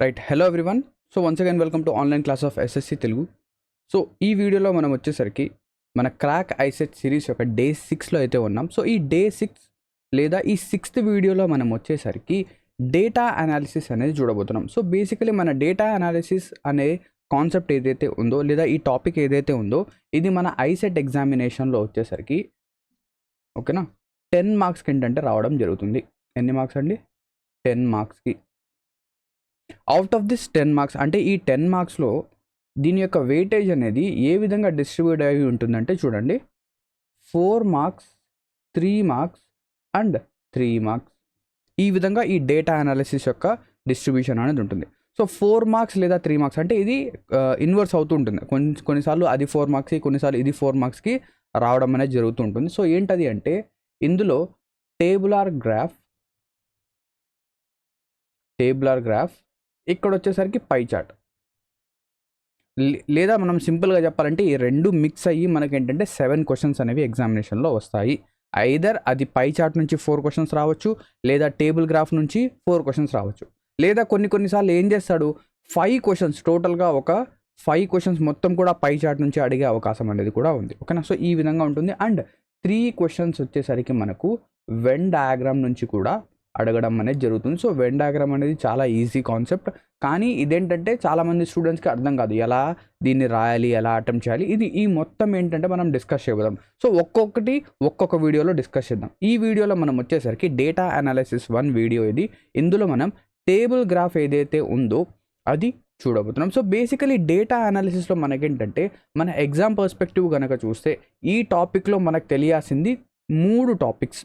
Right. Hello everyone. So once again welcome to online class of SSC Telugu. So ఈ వీడియోలో మనం వచ్చేసరికి మన క్రాక్ ఐసెట్ సిరీస్ యొక్క డే 6లో అయితే ఉన్నాం. సో ఈ డే 6 లేదా ఈ 6th వీడియోలో మనం వచ్చేసరికి డేటా అనాలిసిస్ అనేది చూడబోతున్నాం. సో బేసికలీ మన డేటా అనాలిసిస్ అనే కాన్సెప్ట్ ఏదైతే ఉందో లేదా ఈ టాపిక్ ఏదైతే ఉందో ఇది మన ఐసెట్ ఎగ్జామినేషన్లో వచ్చేసరికి ఓకేనా 10 మార్క్స్కి ఏంటంటే రావడం జరుగుతుంది. ఎన్ని మార్క్స్ అండి? 10 మార్క్స్కి. అవుట్ ఆఫ్ దిస్ 10 మార్క్స్ అంటే ఈ 10 మార్క్స్లో దీని యొక్క వెయిటేజ్ అనేది ఏ విధంగా డిస్ట్రిబ్యూట్ అయి ఉంటుందంటే చూడండి, 4 మార్క్స్, 3 మార్క్స్ అండ్ 3 మార్క్స్. ఈ విధంగా ఈ డేటా అనాలిసిస్ యొక్క డిస్ట్రిబ్యూషన్ అనేది ఉంటుంది. సో 4 మార్క్స్ లేదా 3 మార్క్స్ అంటే ఇది ఇన్వర్స్ అవుతూ ఉంటుంది. కొన్నిసార్లు అది 4 మార్క్స్కి, కొన్నిసార్లు ఇది 4 మార్క్స్కి రావడం అనేది జరుగుతూ ఉంటుంది. సో ఏంటది అంటే ఇందులో టేబులార్ గ్రాఫ్ ఇక్కడ వచ్చేసరికి పై చార్ట్, లేదా మనం సింపుల్గా చెప్పాలంటే ఈ రెండు మిక్స్ అయ్యి మనకేంటంటే 7 క్వశ్చన్స్ అనేవి ఎగ్జామినేషన్లో వస్తాయి. ఐదర్ అది పై చార్ట్ నుంచి 4 క్వశ్చన్స్ రావచ్చు, లేదా టేబుల్ గ్రాఫ్ నుంచి 4 క్వశ్చన్స్ రావచ్చు, లేదా కొన్నిసార్లు ఏం చేస్తాడు 5 క్వశ్చన్స్ టోటల్గా ఒక 5 క్వశ్చన్స్ మొత్తం కూడా పై చార్ట్ నుంచి అడిగే అవకాశం అనేది కూడా ఉంది. ఓకేనా? సో ఈ విధంగా ఉంటుంది. అండ్ 3 క్వశ్చన్స్ వచ్చేసరికి మనకు వెన్ డయాగ్రామ్ నుంచి కూడా అడగడం అనేది జరుగుతుంది. సో వెన్ డయాగ్రామ్ అనేది చాలా ఈజీ కాన్సెప్ట్, కానీ ఇదేంటంటే చాలామంది స్టూడెంట్స్కి అర్థం కాదు ఎలా దీన్ని రాయాలి, ఎలా అటెంప్ట్ చేయాలి. ఈ మొత్తం ఏంటంటే మనం డిస్కస్ చేయబోదాం. సో ఒక్కొక్క వీడియోలో డిస్కస్ చేద్దాం. ఈ వీడియోలో మనం వచ్చేసరికి డేటా అనాలిసిస్ 1 వీడియో ఇది. ఇందులో మనం టేబుల్ గ్రాఫ్ ఏదైతే ఉందో అది చూడబోతున్నాం. సో బేసికలీ డేటా అనాలిసిస్లో మనకేంటంటే మన ఎగ్జామ్ పర్స్పెక్టివ్ కనుక చూస్తే ఈ టాపిక్లో మనకు తెలియాల్సింది 3 టాపిక్స్.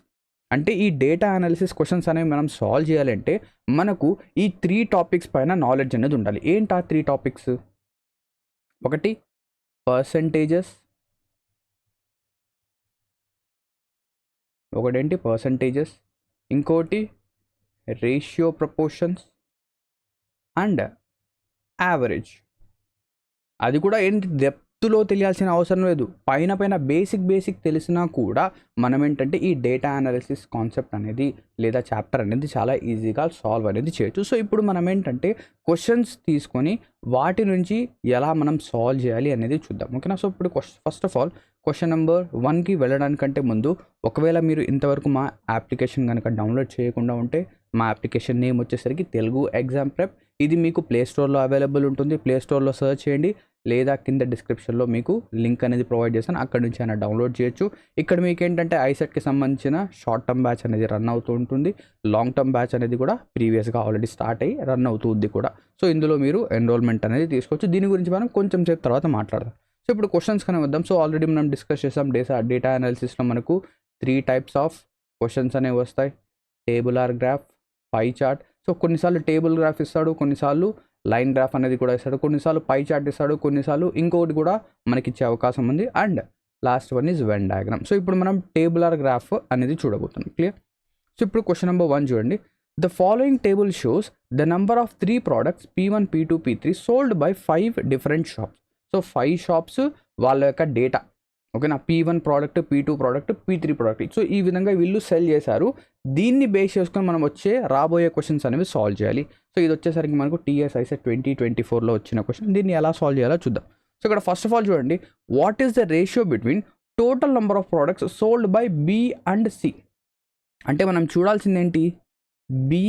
అంటే ఈ డేటా అనాలిసిస్ క్వశ్చన్స్ అనేవి మనం సాల్వ్ చేయాలంటే మనకు ఈ 3 టాపిక్స్ పైన నాలెడ్జ్ అనేది ఉండాలి. ఏంటి ఆ 3 టాపిక్స్? ఒకటి పర్సంటేజెస్, ఇంకోటి రేషియో ప్రపోర్షన్స్ అండ్ యావరేజ్. అది కూడా ఏంటి డెప్త్లో తెలియాల్సిన అవసరం లేదు. పైన బేసిక్ తెలిసినా కూడా మనం ఏంటంటే ఈ డేటా అనాలిసిస్ కాన్సెప్ట్ అనేది లేదా చాప్టర్ అనేది చాలా ఈజీగా సాల్వ్ అనేది చేయొచ్చు. సో ఇప్పుడు మనం ఏంటంటే క్వశ్చన్స్ తీసుకొని వాటి నుంచి ఎలా మనం సాల్వ్ చేయాలి అనేది చూద్దాం. ఓకేనా? సో ఇప్పుడు first of all question number 1కి వెళ్ళడానికంటే ముందు ఒకవేళ మీరు ఇంతవరకు మా అప్లికేషన్ కనుక డౌన్లోడ్ చేయకుండా ఉంటే మా అప్లికేషన్ నేమ్ వచ్చేసరికి తెలుగు ఎగ్జామ్ ప్రెప్. ఇది మీకు ప్లే స్టోర్లో అవైలబుల్ ఉంటుంది. ప్లే స్టోర్లో సెర్చ్ చేయండి, లేదా కింద డిస్క్రిప్షన్లో మీకు లింక్ అనేది ప్రొవైడ్ చేస్తాను, అక్కడ నుంచి అయినా డౌన్లోడ్ చేయొచ్చు. ఇక్కడ మీకు ఏంటంటే ఐసెట్కి సంబంధించిన షార్ట్ టర్మ్ బ్యాచ్ అనేది రన్ అవుతూ ఉంటుంది. లాంగ్ టర్మ్ బ్యాచ్ అనేది కూడా ప్రీవియస్గా ఆల్రెడీ స్టార్ట్ అయ్యి రన్ అవుతుంది కూడా. సో ఇందులో మీరు ఎన్రోల్మెంట్ అనేది తీసుకోవచ్చు. దీని గురించి మనం కొంచెం సేపు తర్వాత మాట్లాడదాం. సో ఇప్పుడు క్వశ్చన్స్ కనే వద్దాం. సో ఆల్రెడీ మనం డిస్కస్ చేసాం డేటా అనాలిసిస్లో మనకు 3 టైప్స్ ఆఫ్ క్వశ్చన్స్ అనేవి వస్తాయి. టేబులార్ గ్రాఫ్, పై చార్ట్. సో కొన్నిసార్లు టేబుల్ గ్రాఫ్ ఇస్తాడు, కొన్నిసార్లు లైన్ గ్రాఫ్ అనేది కూడా ఇస్తాడు, కొన్నిసార్లు పై చార్ట్ ఇస్తాడు, కొన్నిసార్లు ఇంకొకటి కూడా మనకి ఇచ్చే అవకాశం ఉంది. And last one is Venn diagram. So ఇప్పుడు మనం టేబులార్ గ్రాఫ్ అనేది చూడబోతున్నాం. క్లియర్? సో ఇప్పుడు క్వశ్చన్ నెంబర్ 1 చూడండి. The following table shows the number of 3 products P1, P2, P3 sold by 5 different shops. So 5 shops వాళ్ళ యొక్క డేటా. ఓకేనా? P1 product, P2 product, P3 product. So ఈ విధంగా వీళ్ళు సెల్ చేశారు. దీన్ని బేస్ చేసుకొని మనం రాబోయే క్వశ్చన్స్ అనేవి సాల్వ్ చేయాలి. సో ఇది వచ్చేసరికి మనకు టీఎస్ ఐసెట్ 2024లో వచ్చిన క్వశ్చన్. దీన్ని ఎలా సాల్వ్ చేయాలో చూద్దాం. సో ఇక్కడ ఫస్ట్ ఆఫ్ ఆల్ చూడండి, what is the ratio between total number of products sold by B and C? అంటే మనం చూడాల్సింది ఏంటి? బి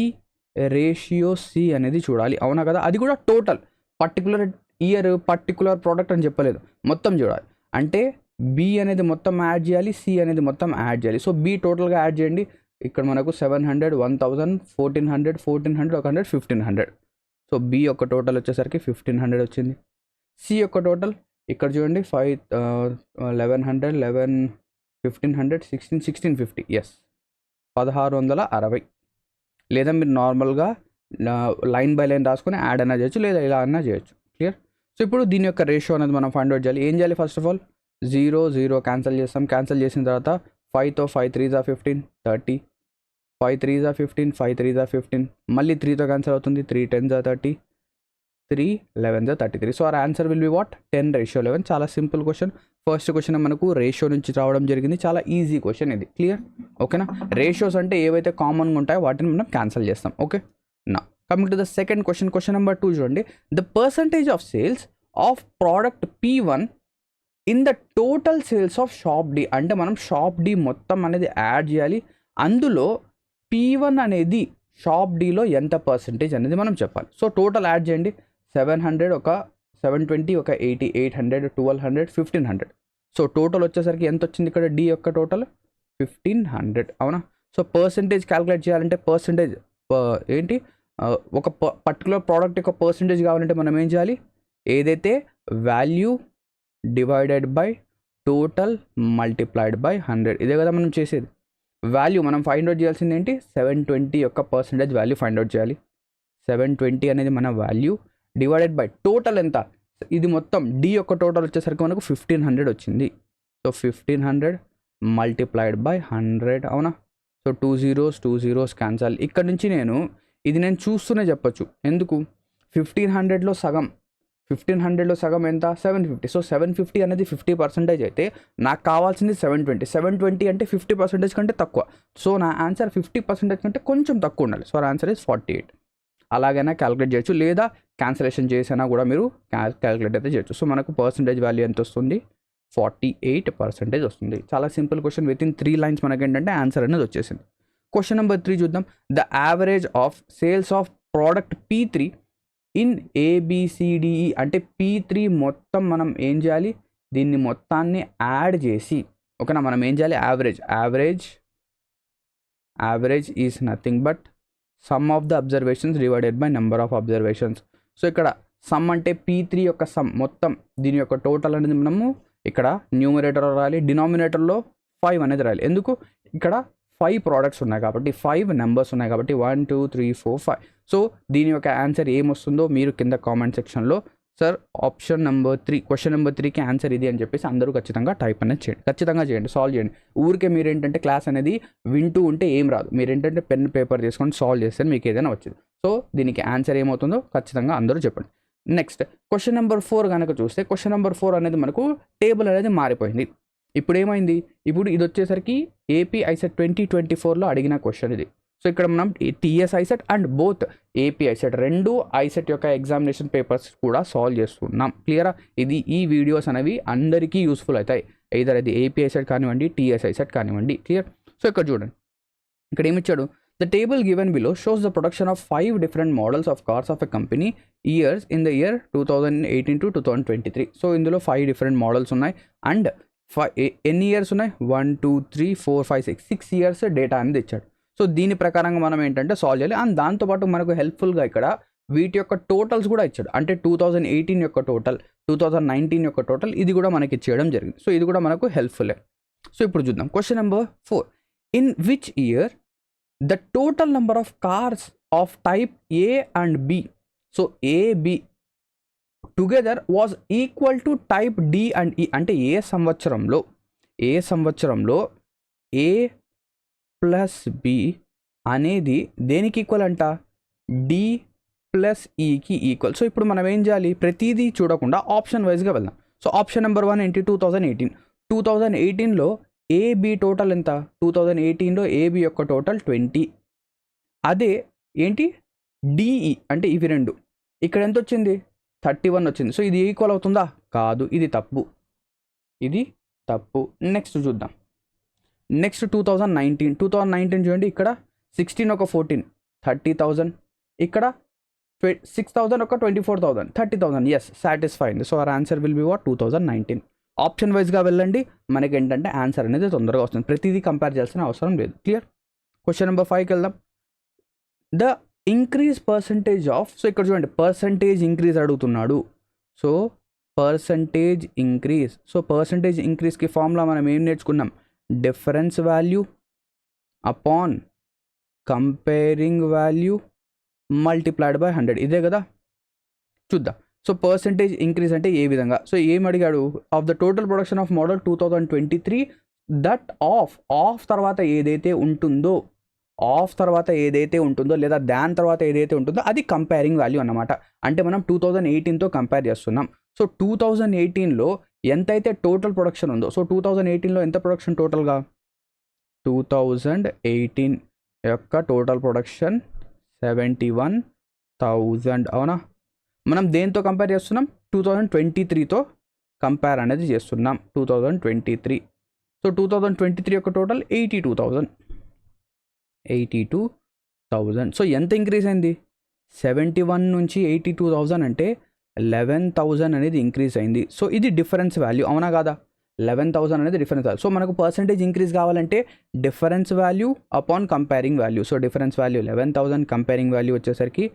రేషియో సి అనేది చూడాలి. అవునా కదా? అది కూడా total, particular year, particular product అని చెప్పలేదు, మొత్తం చూడాలి. అంటే బి అనేది మొత్తం యాడ్ చేయాలి, సి అనేది మొత్తం యాడ్ చేయాలి. సో బి టోటల్గా యాడ్ చేయండి. ఇక్కడ మనకు 700, 1000, 1400, 100, 1500. సో బి యొక్క టోటల్ వచ్చేసరికి 1500 వచ్చింది. సి యొక్క టోటల్ ఇక్కడ చూడండి 1100, 1500, 1650. ఎస్, 1660. లేదా మీరు నార్మల్గా లైన్ బై లైన్ రాసుకొని యాడ్ అయినా చేయొచ్చు, లేదా ఇలా అయినా చేయొచ్చు. క్లియర్? సో ఇప్పుడు దీని యొక్క రేషియో అనేది మనం ఫైండ్ అవుట్ చేయాలి. ఏం చేయాలి? ఫస్ట్ ఆఫ్ ఆల్ 0, 0 క్యాన్సిల్ చేస్తాం. క్యాన్సిల్ చేసిన తర్వాత 5తో 5 3s 15, 30. 5 3s 15, 5 3s 15. మళ్ళీ 3తో క్యాన్సిల్ అవుతుంది. 3 10s 30, 3 11s 33. So our answer will be what? 10:11. చాలా సింపుల్ క్వశ్చన్. ఫస్ట్ క్వశ్చన్ మనకు రేషియో నుంచి రావడం జరిగింది. చాలా ఈజీ క్వశ్చన్ ఇది. క్లియర్? ఓకేనా? రేషియోస్ అంటే ఏవైతే కామన్గా ఉంటాయో వాటిని మనం క్యాన్సిల్ చేస్తాం. ఓకే నా coming to the second question, question number 2 చూడండి. The percentage of sales of product P1 in the total sales of shop D. అంటే మనం షాప్ డి మొత్తం అనేది యాడ్ చేయాలి, అందులో P1 అనేది షాప్ డీలో ఎంత పర్సంటేజ్ అనేది మనం చెప్పాలి. సో టోటల్ యాడ్ చేయండి. 700 ఒక 720 ఒక 80 800 1200 1500. సో టోటల్ వచ్చేసరికి ఎంత వచ్చింది ఇక్కడ డి యొక్క టోటల్ 1500 అవునా. సో పర్సంటేజ్ క్యాలిక్యులేట్ చేయాలంటే పర్సంటేజ్ ఏంటి ఒక పర్టికులర్ ప్రోడక్ట్ యొక్క పర్సంటేజ్ కావాలంటే మనం ఏం చేయాలి, ఏదైతే value divided by total multiplied by 100, ఇదే కదా మనం చేసేది. వాల్యూ మనం ఫైండ్ అవుట్ చేయాల్సింది ఏంటి, 720 యొక్క పర్సంటేజ్ వాల్యూ ఫైండ్ అవుట్ చేయాలి. 720 అనేది మన వాల్యూ డివైడెడ్ బై టోటల్ ఎంత, ఇది మొత్తం డి యొక్క టోటల్ వచ్చేసరికి మనకు 1500 వచ్చింది. సో 1500 మల్టిప్లైడ్ బై 100 అవునా. So 2 zeros cancel. ఇక్కడ నుంచి నేను చూస్తూనే చెప్పొచ్చు, ఎందుకు 1500లో సగం ఎంత 750. సో 750 అనేది 50% అయితే నాకు కావాల్సింది 720 అంటే 50% కంటే తక్కువ. సో నా ఆన్సర్ 50% కంటే కొంచెం తక్కువ ఉండాలి. So answer is 48. అలాగైనా క్యాలిక్యులేట్ చేయొచ్చు, లేదా క్యాన్సలేషన్ చేసినా కూడా మీరు క్యాలిక్యులేట్ అయితే చేయొచ్చు. సో మనకు పర్సంటేజ్ వాల్యూ ఎంత వస్తుంది, 48% వస్తుంది. చాలా simple question, with in 3 lines మనకి ఏంటంటే ఆన్సర్ అనేది వచ్చేసింది. క్వశ్చన్ నెంబర్ 3 చూద్దాం. The average of sales of product P3 in ABCDE. అంటే P3 మొత్తం మనం ఏం చేయాలి, దీన్ని మొత్తాన్ని యాడ్ చేసి ఓకేనా, మనం ఏం చేయాలి, average is nothing but some of the observations divided by number of observations. So ఇక్కడ సమ్ అంటే P3 యొక్క సమ్ మొత్తం దీని యొక్క టోటల్ అనేది మనము ఇక్కడ న్యూమరేటర్లో రాయాలి, డినామినేటర్లో 5 అనేది రాయాలి. ఎందుకు, ఇక్కడ 5 ప్రోడక్ట్స్ ఉన్నాయి కాబట్టి, 5 నెంబర్స్ ఉన్నాయి కాబట్టి 1 2 3 4 5. సో దీని యొక్క ఆన్సర్ ఏమొస్తుందో మీరు కింద కామెంట్ సెక్షన్లో sir option number 3 question number 3కి ఆన్సర్ ఇది అని చెప్పేసి అందరూ ఖచ్చితంగా టైప్ అనేది చేయండి, ఖచ్చితంగా చేయండి, సాల్వ్ చేయండి. ఊరికే మీరు ఏంటంటే క్లాస్ అనేది వింటూ ఉంటే ఏం రాదు, మీరు ఏంటంటే పెన్ పేపర్ తీసుకొని సాల్వ్ చేస్తే మీకు ఏదైనా వచ్చింది. సో దీనికి ఆన్సర్ ఏమవుతుందో ఖచ్చితంగా అందరూ చెప్పండి. నెక్స్ట్ క్వశ్చన్ నెంబర్ 4 కనుక చూస్తే, క్వశ్చన్ నెంబర్ 4 అనేది మనకు టేబుల్ అనేది మారిపోయింది. ఇప్పుడు ఏమైంది, ఇప్పుడు ఇది వచ్చేసరికి ఏపీ ఐసెట్ 2024లో అడిగిన క్వశ్చన్ ఇది. సో ఇక్కడ మనం TS ICET and both AP ICET రెండు ఐసెట్ యొక్క ఎగ్జామినేషన్ పేపర్స్ కూడా సాల్వ్ చేస్తున్నాం. క్లియరా, ఈ వీడియోస్ అనేవి అందరికీ యూస్ఫుల్ అవుతాయి, either అది ఏపీ ఐసెట్ కానివ్వండి టీఎస్ ఐసెట్ కానివ్వండి. క్లియర్. సో ఇక్కడ చూడండి, ఇక్కడ ఏమిచ్చాడు, the table given below shows the production of 5 different models of cars of a company years in the year 2018 to 2023. So ఇందులో 5 different models ఉన్నాయి అండ్ ఎన్ని ఇయర్స్ ఉన్నాయి, 1 2 3 4 5 6 years డేటా అనేది ఇచ్చాడు. సో దీని ప్రకారంగా మనం ఏంటంటే సాల్వ్ చేయాలి. అండ్ దాంతోపాటు మనకు హెల్ప్ఫుల్గా ఇక్కడ వీటి యొక్క టోటల్స్ కూడా ఇచ్చాడు, అంటే 2018 యొక్క టోటల్, 2019 యొక్క టోటల్, ఇది కూడా మనకి ఇచ్చేయడం జరిగింది. సో ఇది కూడా మనకు హెల్ప్ఫుల్లే. సో ఇప్పుడు చూద్దాం question number 4. In which year the total number of cars of type A and B, so AB together was equal to type D and E. అంటే ఏ సంవత్సరంలో ఏ ప్లస్ బి అనేది దేనికి ఈక్వల్ అంట, డి ప్లస్ ఈకి equal. So ఇప్పుడు మనం ఏం చేయాలి, ప్రతిదీ చూడకుండా ఆప్షన్ వైజ్గా వెళ్దాం. సో ఆప్షన్ నెంబర్ 1 ఏంటి, 2018లో ఏబి టోటల్ ఎంత, 2018లో ఏబి యొక్క టోటల్ 20. అదే ఏంటి డిఈ అంటే ఇవి రెండు, ఇక్కడ ఎంత వచ్చింది 31 వచ్చింది. సో ఇది ఈక్వల్ అవుతుందా, కాదు, ఇది తప్పు. నెక్స్ట్ చూద్దాం. నెక్స్ట్ 2019 చూడండి, ఇక్కడ 16 ఒక 14 30,000, ఇక్కడ 6,000 ఒక 24,000 30,000. Yes, satisfied. So our answer will be what, 2019. Option వైజ్గా వెళ్ళండి, మనకి ఏంటంటే ఆన్సర్ అనేది తొందరగా వస్తుంది, ప్రతిదీ కంపేర్ చేయాల్సిన అవసరం లేదు. క్లియర్. క్వశ్చన్ నెంబర్ 5కి వెళ్దాం. The increase percentage of, so ఇక్కడ చూడండి పర్సంటేజ్ ఇంక్రీజ్ అడుగుతున్నాడు. సో పర్సంటేజ్ ఇంక్రీజ్కి ఫార్ములా మనం ఏం నేర్చుకున్నాం, difference value upon comparing value multiplied by 100, ఇదే కదా. చూద్దాం. సో పర్సంటేజ్ ఇంక్రీజ్ అంటే ఏ విధంగా, సో ఏం అడిగాడు, of the total production of model 2023 that of తర్వాత ఏదైతే ఉంటుందో, లేదా దాని తర్వాత ఏదైతే ఉంటుందో అది కంపేరింగ్ వాల్యూ అన్నమాట. అంటే మనం 2018తో కంపేర్ చేస్తున్నాం. సో 2018లో ఎంతైతే టోటల్ ప్రొడక్షన్ ఉందో, సో 2018లో ఎంత ప్రొడక్షన్ టోటల్గా, 2018 యొక్క టోటల్ ప్రొడక్షన్ 71 1000 అవునా. మనం దేంతో కంపేర్ చేస్తున్నాం? 2023తో కంపేర్ అనేది చేస్తున్నాం. 2023. సో 2023 యొక్క టోటల్ 82,000. సో ఎంత ఇంక్రీజ్ అయింది? 71 నుంచి 82,000 అంటే 11,000 అనేది ఇంక్రీజ్ అయింది. సో ఇది డిఫరెన్స్ వాల్యూ, అవునా కాదా? 11,000 అనేది డిఫరెన్స్ వాల్యూ. సో మనకు పర్సంటేజ్ ఇంక్రీజ్ కావాలంటే difference value upon comparing value. So difference value 11,000, comparing value వచ్చేసరికి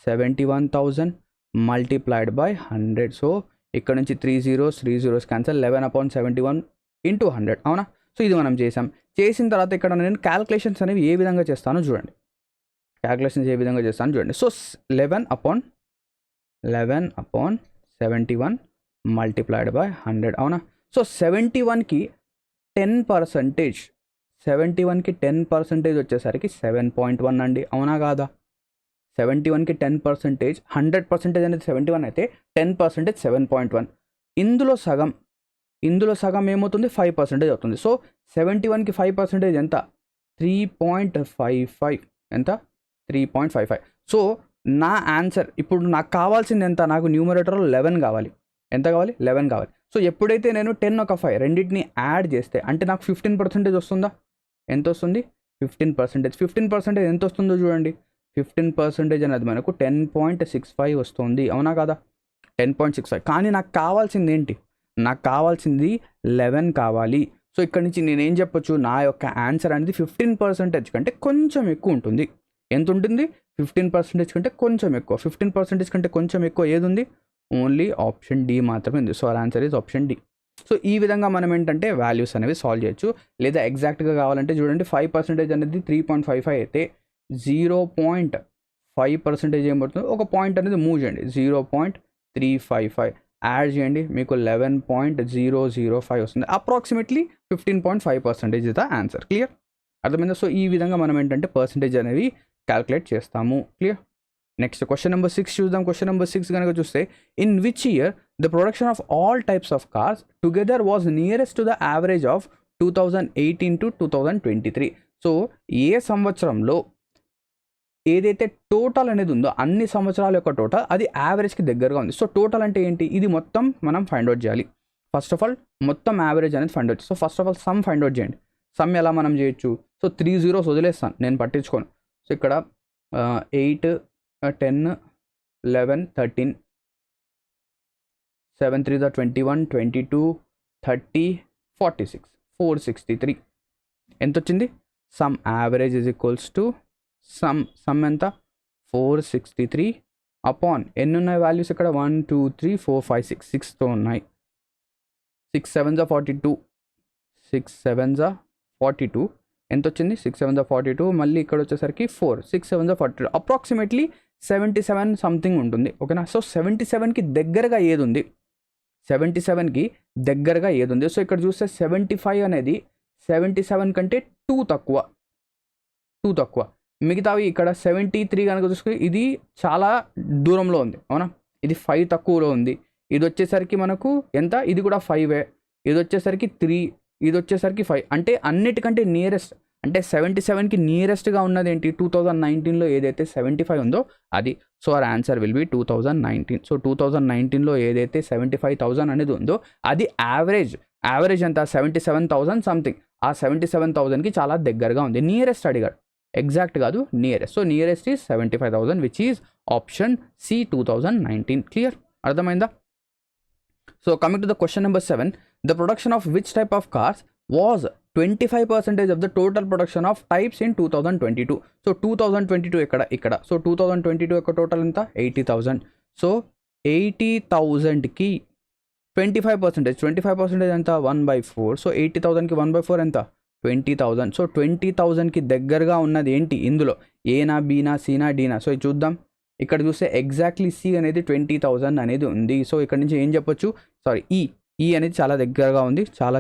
71,000 మల్టిప్లైడ్ బై 100. సో ఇక్కడ నుంచి 3 zeros క్యాన్సల్, 11/71 ఇంటూ 100, అవునా. సో ఇది మనం చేసిన తర్వాత ఇక్కడ నేను క్యాల్కులేషన్స్ అనేవి ఏ విధంగా చేస్తానో చూడండి. సో 11/71 మల్టిప్లైడ్ బై 100, అవునా. సో 71కి 10%, 71కి 10% వచ్చేసరికి 7.1 అండి, అవునా కాదా? 71కి 10%, 100% అనేది 71 అయితే 10% 7.1. ఇందులో సగం ఏమవుతుంది? 5% అవుతుంది. సో 71కి 5% ఎంత? 3.55. ఎంత? 3.55. సో నా ఆన్సర్ ఇప్పుడు నాకు కావాల్సింది ఎంత? నాకు న్యూమరేటర్లో 11 కావాలి. ఎంత కావాలి? 11 కావాలి. సో ఎప్పుడైతే నేను 10 ఒక 5 రెండింటిని యాడ్ చేస్తే అంటే నాకు 15% వస్తుందా? ఎంత వస్తుంది? 15%. 15% ఎంత వస్తుందో చూడండి. 15% అనేది మనకు 10.65 వస్తుంది, అవునా కదా? 10.65. కానీ నాకు కావాల్సింది ఏంటి? నాకు కావాల్సింది 11 కావాలి. సో ఇక్కడ నుంచి నేనేం చెప్పొచ్చు? నా యొక్క ఆన్సర్ అనేది 15% కంటే కొంచెం ఎక్కువ ఉంటుంది. ఎంత ఉంటుంది? 15% కంటే కొంచెం ఎక్కువ. 15% కంటే కొంచెం ఎక్కువ ఏది ఉంది? ఓన్లీ ఆప్షన్ డి మాత్రమే ఉంది. So our answer is option D. So ఈ విధంగా మనం ఏంటంటే వాల్యూస్ అనేవి సాల్వ్ చేయొచ్చు. లేదా ఎగ్జాక్ట్గా కావాలంటే చూడండి, 5% అనేది 3.55 అయితే 0.5% ఏమవుతుంది? ఒక పాయింట్ అనేది మూవ్ చేయండి, 0.355 యాడ్ చేయండి, మీకు 11.005 వస్తుంది. Approximately 15.5% is the answer. Clear? అర్థమైందా? సో ఈ విధంగా మనం ఏంటంటే పర్సంటేజ్ అనేవి క్యాల్కులేట్ చేస్తాము. క్లియర్? నెక్స్ట్ క్వశ్చన్ నెంబర్ 6 చూద్దాం. క్వశ్చన్ నెంబర్ 6 కనుక చూస్తే, in which year the production of all types of cars together was nearest to the average of 2018 to 2023. So ఏ సంవత్సరంలో ఏదైతే టోటల్ అనేది ఉందో అన్ని సంవత్సరాల యొక్క టోటల్ అది యావరేజ్కి దగ్గరగా ఉంది. సో టోటల్ అంటే ఏంటి? ఇది మొత్తం మనం ఫైండ్ అవుట్ చేయాలి. ఫస్ట్ ఆఫ్ ఆల్ మొత్తం యావరేజ్ అనేది find out. So first of all some find out చేయండి. సమ్ ఎలా మనం చేయొచ్చు? సో 3 zeros వదిలేస్తాను, నేను పట్టించుకోను. సో ఇక్కడ 8, 10, 11, 13, 7 3 21, 22, 30, 46, 463. ఎంత వచ్చింది? Some average is equals to some ఎంత? 463 అపాన్ ఎన్ని ఉన్నాయి వాల్యూస్ ఇక్కడ? 1 2 3 4 5 6 6తో ఉన్నాయి. 6 7s 42, 6 7s 42. ఎంత వచ్చింది? 6 7s 42. మళ్ళీ ఇక్కడ వచ్చేసరికి 4, 6 7s 42. అప్రాక్సిమేట్లీ 77 సంథింగ్ ఉంటుంది. ఓకేనా? సో 77కి దగ్గరగా ఏది ఉంది? 77కి దగ్గరగా ఏది ఉంది? సో ఇక్కడ చూస్తే 75 అనేది 77 కంటే 2 తక్కువ. మిగతావి ఇక్కడ 73 కనుక చూసుకుని ఇది చాలా దూరంలో ఉంది, అవునా? ఇది 5 తక్కువలో ఉంది. ఇది వచ్చేసరికి మనకు ఎంత? ఇది కూడా 5. ఇది వచ్చేసరికి 3, ఇది వచ్చేసరికి 5. అంటే అన్నిటికంటే నియరెస్ట్, అంటే 77కి నియరెస్ట్గా ఉన్నది ఏంటి? 2019లో ఏదైతే 75 ఉందో అది. So our answer will be 2019. So 2019లో ఏదైతే 75,000 అనేది ఉందో అది యావరేజ్ ఎంత? 77,000 సంథింగ్. ఆ 77,000కి చాలా దగ్గరగా ఉంది. నియరెస్ట్ అడిగాడు, ఎగ్జాక్ట్ కాదు, nearest. So nearest is 75,000 which is option C 2019. Clear? అర్థమైందా? So coming to the question number 7, the production of which type of cars was 25% of the total production of types in 2022. So 2022 ఇక్కడ. So 2022 యొక్క total ఎంత? 80,000. So 80,000కి 25% ఎంత? 1/4. So 80,000కి 1/4 ఎంత? 20,000. So 20,000కి దగ్గరగా ఉన్నది ఏంటి ఇందులో? ఏనా, బీనా, సీనా, డీనా? సో ఇది చూద్దాం. ఇక్కడ చూస్తే ఎగ్జాక్ట్లీ సి అనేది 20,000 అనేది ఉంది. సో ఇక్కడ నుంచి ఏం చెప్పొచ్చు? సారీ, ఈ అనేది చాలా దగ్గరగా ఉంది, చాలా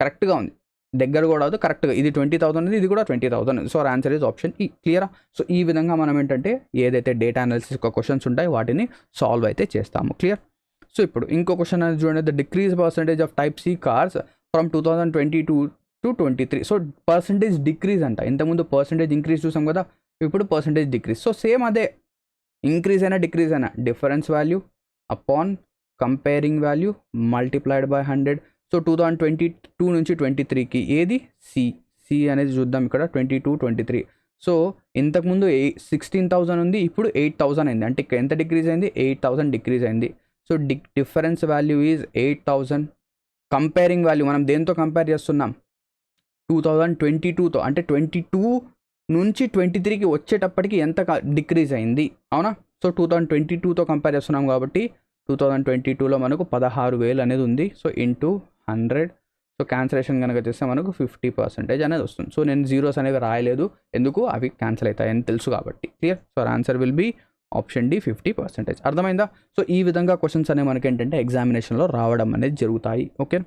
కరెక్ట్గా ఉంది. దగ్గర కూడా అవుతుంది, కరెక్ట్గా. ఇది 20,000 ఉంది, ఇది కూడా 20,000. So our answer is option ఈ. క్లియరా? సో ఈ విధంగా మనం ఏంటంటే ఏదైతే డేటా అనాలిసిస్ యొక్క క్వశ్చన్స్ ఉంటాయి వాటిని సాల్వ్ అయితే చేస్తాము. క్లియర్? సో ఇప్పుడు ఇంకో క్వశ్చన్ అనేది చూడండి, the decrease percentage of type C cars from 2022 to 23. So percentage decrease అంట. ఇంతకుముందు పర్సంటేజ్ ఇంక్రీజ్ చూసాం కదా, ఇప్పుడు పర్సంటేజ్ డిక్రీజ్. సో సేమ్ అదే, ఇంక్రీజ్ అయినా డిక్రీజ్ అయినా difference value upon comparing value multiplied by 100. So 2022 నుంచి 23కి ఏది సి అనేది చూద్దాం ఇక్కడ 22, 23. సో ఇంతకుముందు 16,000 ఉంది, ఇప్పుడు 8,000 అయింది. అంటే ఇక్కడ ఎంత డిక్రీజ్ అయింది? 8,000 డిక్రీజ్ అయింది. So difference value is 8,000. Comparing value మనం దేంతో కంపేర్ చేస్తున్నాం? 2022తో. అంటే 22 నుంచి 23కి వచ్చేటప్పటికి ఎంత డిక్రీజ్ అయింది, అవునా? సో 2022తో కంపేర్ చేస్తున్నాం కాబట్టి 2022లో మనకు 16,000 అనేది ఉంది. So into 100. సో క్యాన్సలేషన్ కనుక చేస్తే మనకు 50% అనేది వస్తుంది. సో నేను జీరోస్ అనేవి రాయలేదు, ఎందుకు? అవి క్యాన్సిల్ అవుతాయి అని తెలుసు కాబట్టి. Clear? So answer will be option D 50%. అర్థమైందా? సో ఈ విధంగా క్వశ్చన్స్ అనేవి మనకి ఏంటంటే ఎగ్జామినేషన్లో రావడం అనేది జరుగుతాయి. ఓకే.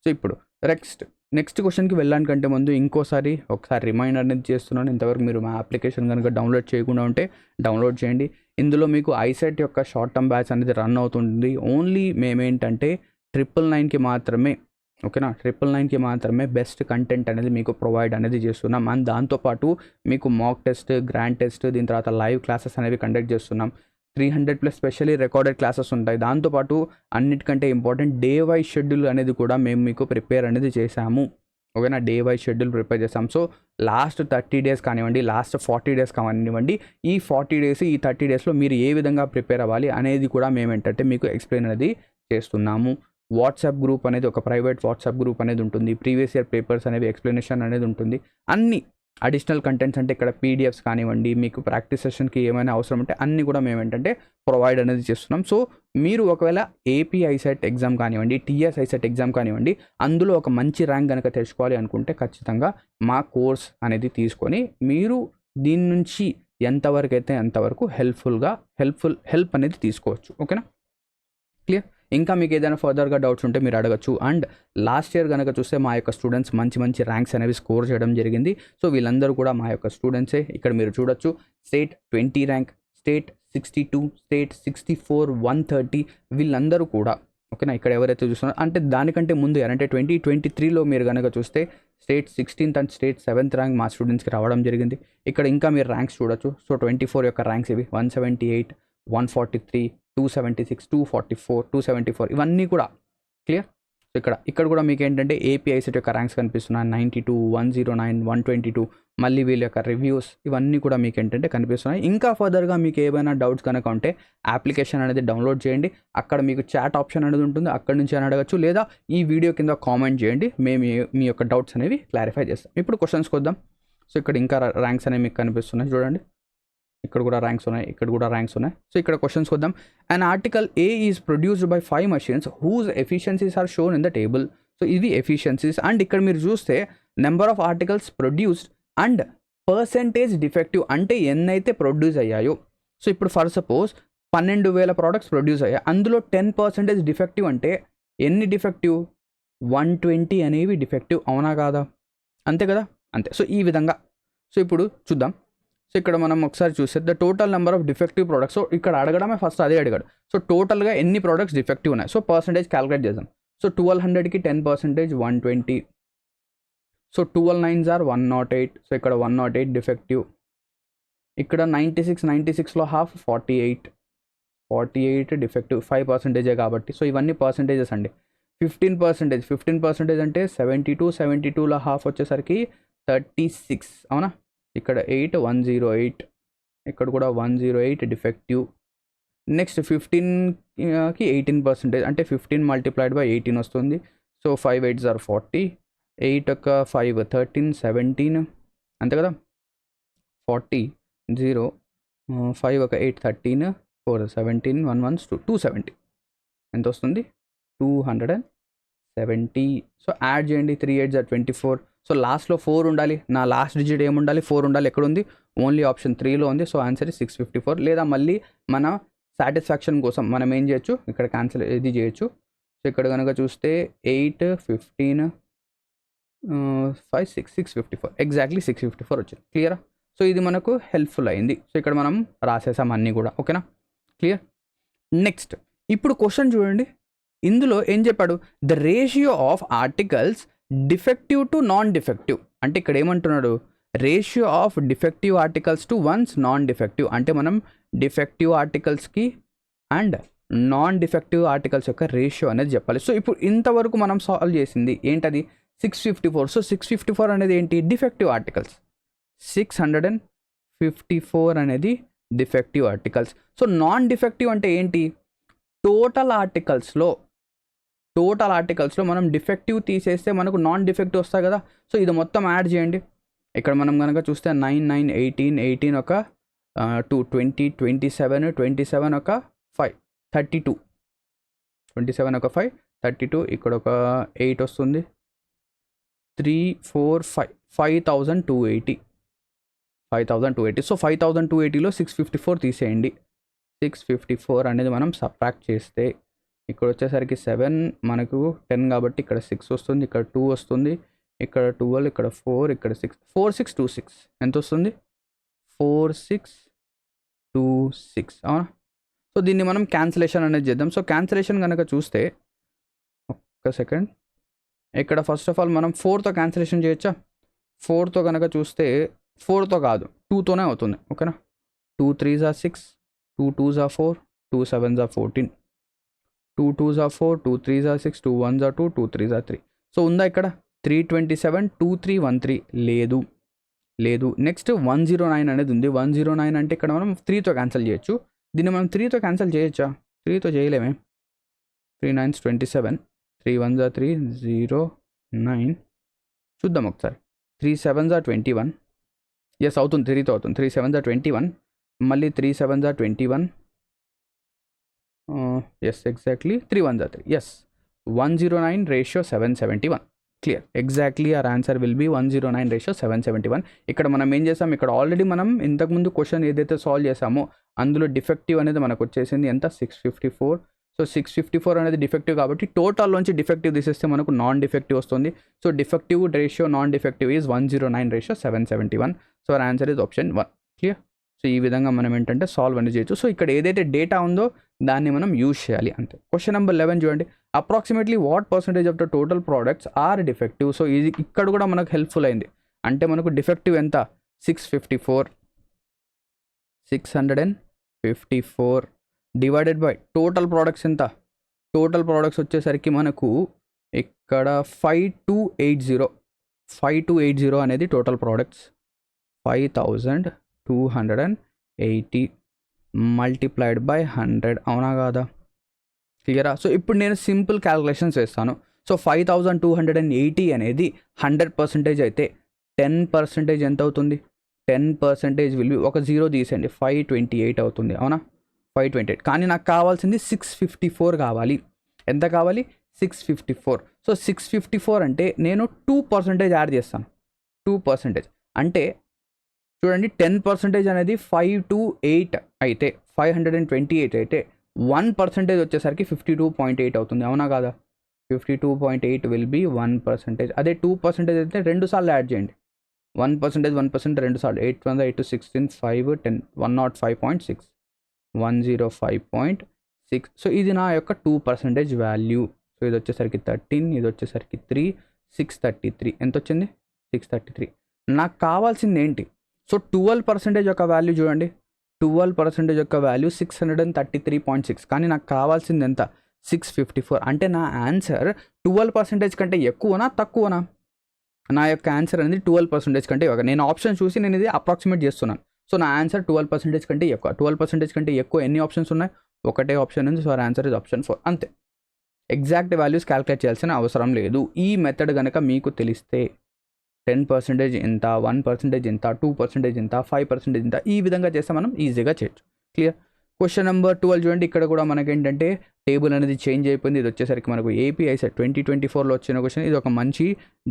సో ఇప్పుడు నెక్స్ట్ క్వశ్చన్కి వెళ్ళడానికంటే ముందు ఒకసారి రిమైండర్ అనేది చేస్తున్నాను. ఇంతవరకు మీరు మా అప్లికేషన్ కనుక డౌన్లోడ్ చేయకుండా ఉంటే డౌన్లోడ్ చేయండి. ఇందులో మీకు ఐసెట్ యొక్క షార్ట్ టర్మ్ బ్యాచ్ అనేది రన్ అవుతుంది. ఓన్లీ మేమేంటంటే 999కి మాత్రమే, ఓకేనా, 999కి మాత్రమే బెస్ట్ కంటెంట్ అనేది మీకు ప్రొవైడ్ అనేది చేస్తున్నాం. అండ్ దాంతోపాటు మీకు మాక్ టెస్ట్, గ్రాండ్ టెస్ట్, దీని తర్వాత లైవ్ క్లాసెస్ అనేవి కండక్ట్ చేస్తున్నాం. 300+ స్పెషల్లీ రికార్డెడ్ క్లాసెస్ ఉంటాయి. దాంతోపాటు అన్నిటికంటే ఇంపార్టెంట్ డే వైజ్ షెడ్యూల్ అనేది కూడా మేము మీకు ప్రిపేర్ అనేది చేశాము. ఓకేనా, డే వైజ్ షెడ్యూల్ ప్రిపేర్ చేస్తాం. సో లాస్ట్ 30 days కానివ్వండి, లాస్ట్ 40 days కానివ్వండి, ఈ 40 days, ఈ 30 daysలో మీరు ఏ విధంగా ప్రిపేర్ అవ్వాలి అనేది కూడా మేము ఏంటంటే మీకు ఎక్స్ప్లెయిన్ అనేది చేస్తున్నాము. వాట్సాప్ గ్రూప్ అనేది, ఒక ప్రైవేట్ వాట్సాప్ గ్రూప్ అనేది ఉంటుంది. ప్రీవియస్ ఇయర్ పేపర్స్ అనేవి ఎక్స్ప్లెనేషన్ అనేది ఉంటుంది. అన్ని అడిషనల్ కంటెంట్స్ అంటే ఇక్కడ పీడిఎఫ్స్ కానివ్వండి, మీకు ప్రాక్టీస్ సెషన్కి ఏమైనా అవసరం ఉంటే అన్నీ కూడా మేము ఏంటంటే ప్రొవైడ్ అనేది చేస్తున్నాం. సో మీరు ఒకవేళ ఏపీ ఐసెట్ ఎగ్జామ్ కానివ్వండి, టీఎస్ ఐసెట్ ఎగ్జామ్ కానివ్వండి, అందులో ఒక మంచి ర్యాంక్ కనుక తెచ్చుకోవాలి అనుకుంటే ఖచ్చితంగా మా కోర్స్ అనేది తీసుకొని మీరు దీని నుంచి ఎంతవరకు అయితే అంతవరకు హెల్ప్ అనేది తీసుకోవచ్చు. ఓకేనా, క్లియర్? ఇంకా మీకు ఏదైనా ఫర్దర్గా డౌట్స్ ఉంటే మీరు అడగచ్చు. అండ్ లాస్ట్ ఇయర్ కనుక చూస్తే మా యొక్క స్టూడెంట్స్ మంచి ర్యాంక్స్ అనేవి స్కోర్ చేయడం జరిగింది. సో వీళ్ళందరూ కూడా మా యొక్క స్టూడెంట్సే. ఇక్కడ మీరు చూడొచ్చు, స్టేట్ 20 ర్యాంక్, స్టేట్ 62, స్టేట్ 64, 130, వీళ్ళందరూ కూడా. ఓకేనా, ఇక్కడ ఎవరైతే చూస్తున్నారో అంటే దానికంటే ముందు అంటే 2023లో మీరు కనుక చూస్తే state 16th and state 7th rank మా స్టూడెంట్స్కి రావడం జరిగింది. ఇక్కడ ఇంకా మీరు ర్యాంక్స్ చూడొచ్చు. సో 24 యొక్క ర్యాంక్స్ ఇవి 178, 143, 276, 244, 274, ఇవన్నీ కూడా. క్లియర్? సో ఇక్కడ కూడా మీకు ఏంటంటే ఏపీ ఐసెట్ యొక్క ర్యాంక్స్ కనిపిస్తున్నాయి. 92, 109, 122, మళ్ళీ వీళ్ళ యొక్క రివ్యూస్, ఇవన్నీ కూడా మీకు ఏంటంటే కనిపిస్తున్నాయి. ఇంకా ఫర్దర్గా మీకు ఏమైనా డౌట్స్ కనుక ఉంటే అప్లికేషన్ అనేది డౌన్లోడ్ చేయండి. అక్కడ మీకు చాట్ ఆప్షన్ అనేది ఉంటుంది, అక్కడ నుంచి అని అడగచ్చు, లేదా ఈ వీడియో కింద కామెంట్ చేయండి. మేము మీ యొక్క డౌట్స్ అనేవి క్లారిఫై చేస్తాం. ఇప్పుడు క్వశ్చన్స్కి వద్దాం. సో ఇక్కడ ఇంకా ర్యాంక్స్ అనేవి మీకు కనిపిస్తున్నాయి చూడండి. ఇక్కడ కూడా ర్యాంక్స్ ఉన్నాయి, ఇక్కడ కూడా ర్యాంక్స్ ఉన్నాయి. సో ఇక్కడ క్వశ్చన్స్కి వద్దాం. An article A is produced by 5 machines whose efficiencies are shown in the table. So ఇవి ఎఫిషియన్సీస్. అండ్ ఇక్కడ మీరు చూస్తే number of articles produced and percentage defective, అంటే ఎన్నైతే ప్రొడ్యూస్ అయ్యాయో. సో ఇప్పుడు ఫర్ సపోజ్ 12,000 ప్రోడక్ట్స్ ప్రొడ్యూస్ అయ్యాయి, అందులో 10% డిఫెక్టివ్. అంటే ఎన్ని డిఫెక్టివ్? 120 అనేవి డిఫెక్టివ్. అవునా కాదా? అంతే కదా, అంతే. సో ఈ విధంగా. సో ఇప్పుడు చూద్దాం. సో ఇక్కడ మనం ఒకసారి చూస్తే the total number of defective products. So ఇక్కడ అడగడమే ఫస్ట్ అదే అడిగాడు. సో టోటల్గా ఎన్ని ప్రోడక్ట్స్ డిఫెక్టివ్ ఉన్నాయి. సో పర్సంటేజ్ క్యాలిక్యులేట్ చేద్దాం. సో 1200కి 10%, 120. So 12 9s are 108. సో ఇక్కడ 108 డిఫెక్టివ్. ఇక్కడ 96లో హాఫ్ 48 డిఫెక్టివ్, 5% కాబట్టి. సో ఇవన్నీ పర్సంటేజెస్ అండి. 15% అంటే 72లో హాఫ్ వచ్చేసరికి 36, అవునా? ఇక్కడ 108, ఇక్కడ కూడా 108 డిఫెక్టివ్. నెక్స్ట్ 15కి 18% అంటే 15 multiplied by 18 వస్తుంది. సో 5 8s are 40, 8 ఒక 5 13, 17, అంతే కదా. 40, 0, 5 ఒక 8 13, 4 17, 1 1 270. ఎంత వస్తుంది? 270. సో యాడ్ చేయండి. 3 8s are 24. సో లాస్ట్లో 4 ఉండాలి. నా లాస్ట్ డిజిట్ ఏముండాలి? 4 ఉండాలి. ఎక్కడ ఉంది? ఓన్లీ ఆప్షన్ 3లో ఉంది. So answer 654. లేదా మళ్ళీ మన సాటిస్ఫాక్షన్ కోసం మనం ఏం చేయొచ్చు, ఇక్కడ క్యాన్సిల్ ఇది చేయొచ్చు. సో ఇక్కడ కనుక చూస్తే 8 15 5 6 654, ఎగ్జాక్ట్లీ 654 వచ్చింది. క్లియరా? సో ఇది మనకు హెల్ప్ఫుల్ అయింది. సో ఇక్కడ మనం రాసేసాం అన్నీ కూడా. ఓకేనా, క్లియర్? నెక్స్ట్ ఇప్పుడు క్వశ్చన్ చూడండి. ఇందులో ఏం చెప్పాడు? The ratio of articles defective to non defective. అంటే ఇక్కడ ఏమంటున్నాడు? Ratio of defective articles to ones non defective, అంటే మనం డిఫెక్టివ్ ఆర్టికల్స్కి అండ్ నాన్ డిఫెక్టివ్ ఆర్టికల్స్ యొక్క రేషియో అనేది చెప్పాలి. సో ఇప్పుడు ఇంతవరకు మనం సాల్వ్ చేసింది ఏంటది 654. సో 654 అనేది ఏంటి, డిఫెక్టివ్ ఆర్టికల్స్. 654 అనేది defective articles. So non defective అంటే ఏంటి, టోటల్ ఆర్టికల్స్లో మనం డిఫెక్టివ్ తీసేస్తే మనకు నాన్ డిఫెక్టివ్ వస్తాయి కదా. సో ఇది మొత్తం యాడ్ చేయండి. ఇక్కడ మనం కనుక చూస్తే 9, 9, 18, 18 ఒక 2, 20, 27, 27 ఒక 5, 32, 27 ఒక 5, 32, ఇక్కడ ఒక 8 వస్తుంది, 3, 4, 5, 5280. సో 5280లో 654 తీసేయండి. 654 అనేది మనం సబ్ట్రాక్ట్ చేస్తే ఇక్కడ వచ్చేసరికి 7 మనకు 10 కాబట్టి ఇక్కడ 6 వస్తుంది, ఇక్కడ 2 వస్తుంది, ఇక్కడ 12, ఇక్కడ 4, ఇక్కడ 6, 4626 ఎంత వస్తుంది, 4626 అవునా. సో దీన్ని మనం క్యాన్సిలేషన్ అనేది చేద్దాం. సో క్యాన్సిలేషన్ కనుక చూస్తే ఒక్క సెకండ్, ఇక్కడ ఫస్ట్ ఆఫ్ ఆల్ మనం 4తో క్యాన్సిలేషన్ చేయొచ్చా. 4తో కనుక చూస్తే 4తో కాదు 2తోనే అవుతుంది, ఓకేనా. 2 3s are 6, 2 2s are 4, 2 7s are 14, 2 2s are 4, 2 3s are 6, 2 1s are 2, 2 3s are 3. So ఉందా ఇక్కడ 327, 2313 లేదు. నెక్స్ట్ 109 అనేది ఉంది. 109 అంటే ఇక్కడ మనం 3తో క్యాన్సిల్ చేయొచ్చు. దీన్ని మనం 3తో క్యాన్సిల్ చేయొచ్చా, 3తో చేయలేమే. 3 9s 27, 3 1s are 3, 0 9. చూద్దాం ఒకసారి. 3 7s are 21, ఎస్ అవుతుంది, 3తో అవుతుంది. 3 7s are 21, మళ్ళీ 3 7s are 21, yes exactly 3 1s are 3, yes 109 ratio 771. Clear, exactly our answer will be 109 ratio 771. ఇక్కడ మనం ఏం చేసాం, ఇక్కడ ఆల్రెడీ మనం ఇంతకుముందు క్వశ్చన్ ఏదైతే సాల్వ్ చేసామో అందులో డిఫెక్టివ్ అనేది మనకు వచ్చేసింది ఎంత, 654. సో 654 అనేది డిఫెక్టివ్ కాబట్టి టోటల్లోంచి డిఫెక్టివ్ తీసేస్తే మనకు నాన్ డిఫెక్టివ్ వస్తుంది. So defective ratio non defective is 109 ratio 771. So our answer is option 1. Clear. So ఈ విధంగా మనం ఏంటంటే సాల్వ్ అనేది చేయొచ్చు. సో ఇక్కడ ఏదైతే డేటా ఉందో దాన్ని మనం యూజ్ చేయాలి అంతే. క్వశ్చన్ నెంబర్ 11 చూడండి. Approximately what percentage of the total products are defective. So ఇది ఇక్కడ కూడా మనకు హెల్ప్ఫుల్ అయింది. అంటే మనకు డిఫెక్టివ్ ఎంత, 654 డివైడెడ్ బై టోటల్ ప్రోడక్ట్స్ ఎంత, టోటల్ ప్రోడక్ట్స్ వచ్చేసరికి మనకు ఇక్కడ 5280 అనేది టోటల్ ప్రోడక్ట్స్. 5280 మల్టిప్లైడ్ బై 100, అవునా కాదా, క్లియరా. సో ఇప్పుడు నేను సింపుల్ క్యాలిక్యులేషన్స్ వేస్తాను. సో 5280 అనేది 100% అయితే 10% ఎంత అవుతుంది, 10% విల్ బి, ఒక 0 తీసేయండి, 528 అవుతుంది, అవునా. 528, కానీ నాకు కావాల్సింది 654 కావాలి. ఎంత కావాలి, 654. సో 654 అంటే నేను 2% యాడ్ చేస్తాను. 2% అంటే చూడండి, 10% అనేది 528 అయితే 528 అయితే 1% వచ్చేసరికి 52.8 అవుతుంది, అవునా కాదా. 52.8 విల్ బి 1%. అదే 2% అయితే 2 సార్లు యాడ్ చేయండి. 1% 2 సార్లు, 8 1 8 16 5 10 105.6 105.6. సో ఇది నా యొక్క 2% వాల్యూ. సో ఇది వచ్చేసరికి 13, ఇది వచ్చేసరికి 3, 633 ఎంత వచ్చింది, 633. నాకు కావాల్సింది ఏంటి, సో 12% యొక్క వాల్యూ చూడండి, 12% యొక్క వాల్యూ 633.6, కానీ నాకు కావాల్సింది ఎంత, 654. అంటే నా ఆన్సర్ 12% కంటే ఎక్కువనా తక్కువనా, నా యొక్క ఆన్సర్ అనేది 12% కంటే ఎక్కువ. నేను ఆప్షన్ చూసి నేను ఇది అప్రాక్సిమేట్ చేస్తున్నాను. సో నా ఆన్సర్ 12% కంటే ఎక్కువ. 12% కంటే ఎక్కువ ఎన్ని ఆప్షన్స్ ఉన్నాయి, ఒకటే ఆప్షన్ ఉంది. సో ఆన్సర్ ఇస్ ఆప్షన్ 4 అంతే. ఎగ్జాక్ట్ వాల్యూస్ క్యాలిక్యులేట్ చేయాల్సిన అవసరం లేదు. ఈ మెథడ్ కనుక మీకు తెలిస్తే 10% ఎంత, 1% ఎంత, 2% ఎంత, 5% ఎంత, ఈ విధంగా చేస్తే మనం ఈజీగా చేయొచ్చు. క్లియర్. క్వశ్చన్ నెంబర్ 12 చూడండి. ఇక్కడ కూడా మనకి ఏంటంటే టేబుల్ అనేది చేంజ్ అయిపోయింది. ఇది వచ్చేసరికి మనకు ఏపీఐసెట్ 2024లో వచ్చిన క్వశ్చన్. ఇది ఒక మంచి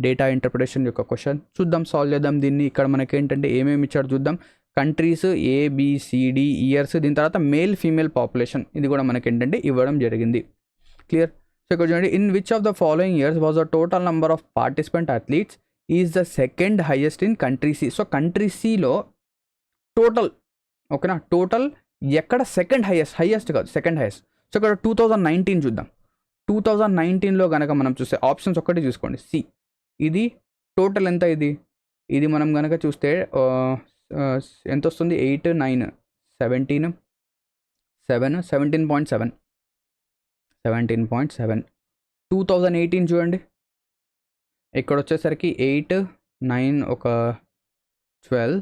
డేటా ఇంటర్ప్రిటేషన్ యొక్క క్వశ్చన్. చూద్దాం, సాల్వ్ చేద్దాం దీన్ని. ఇక్కడ మనకి ఏంటంటే ఏమేమి ఇచ్చాడు చూద్దాం. కంట్రీస్ ఏబిసిడి, ఇయర్స్, దీని తర్వాత మేల్ ఫీమేల్ పాపులేషన్, ఇది కూడా మనకి ఏంటంటే ఇవ్వడం జరిగింది. క్లియర్. సో ఇక్కడ చూడండి, in which of the following years was the total number of participant athletes is the second highest in country C. So country సిలో టోటల్, ఓకేనా, టోటల్ ఎక్కడ సెకండ్ హైయెస్ట్ కాదు, సెకండ్ హైయెస్ట్. సో ఇక్కడ 2019 చూద్దాం. 2019లో కనుక మనం చూస్తే ఆప్షన్స్ ఒక్కటి చూసుకోండి. సి, ఇది టోటల్ ఎంత, ఇది ఇది మనం కనుక చూస్తే ఎంత వస్తుంది 8 9 17 7 17.7 17.7 2018 చూడండి ఇక్కడ వచ్చేసరికి 8 9 ఒక 12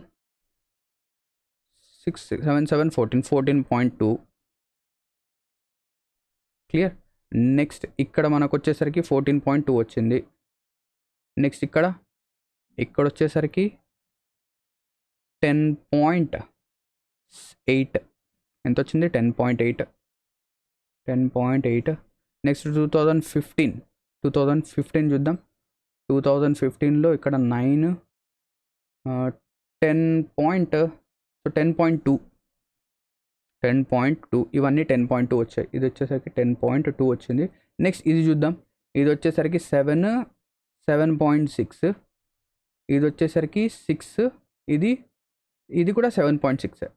6 7 7 14 14.2 క్లియర్. నెక్స్ట్ ఇక్కడ మనకు వచ్చేసరికి 14.2 వచ్చింది. నెక్స్ట్ ఇక్కడ వచ్చేసరికి 10.8 ఎంత వచ్చింది 10.8. నెక్స్ట్ 2015 చూద్దాం. 2015లో ఇక్కడ 9 10.2 ఇవన్నీ 10.2 వచ్చాయి. ఇది వచ్చేసరికి 10.2 వచ్చింది. నెక్స్ట్ ఇది చూద్దాం. ఇది వచ్చేసరికి 7.6. ఇది వచ్చేసరికి 6. ఇది కూడా 7.6.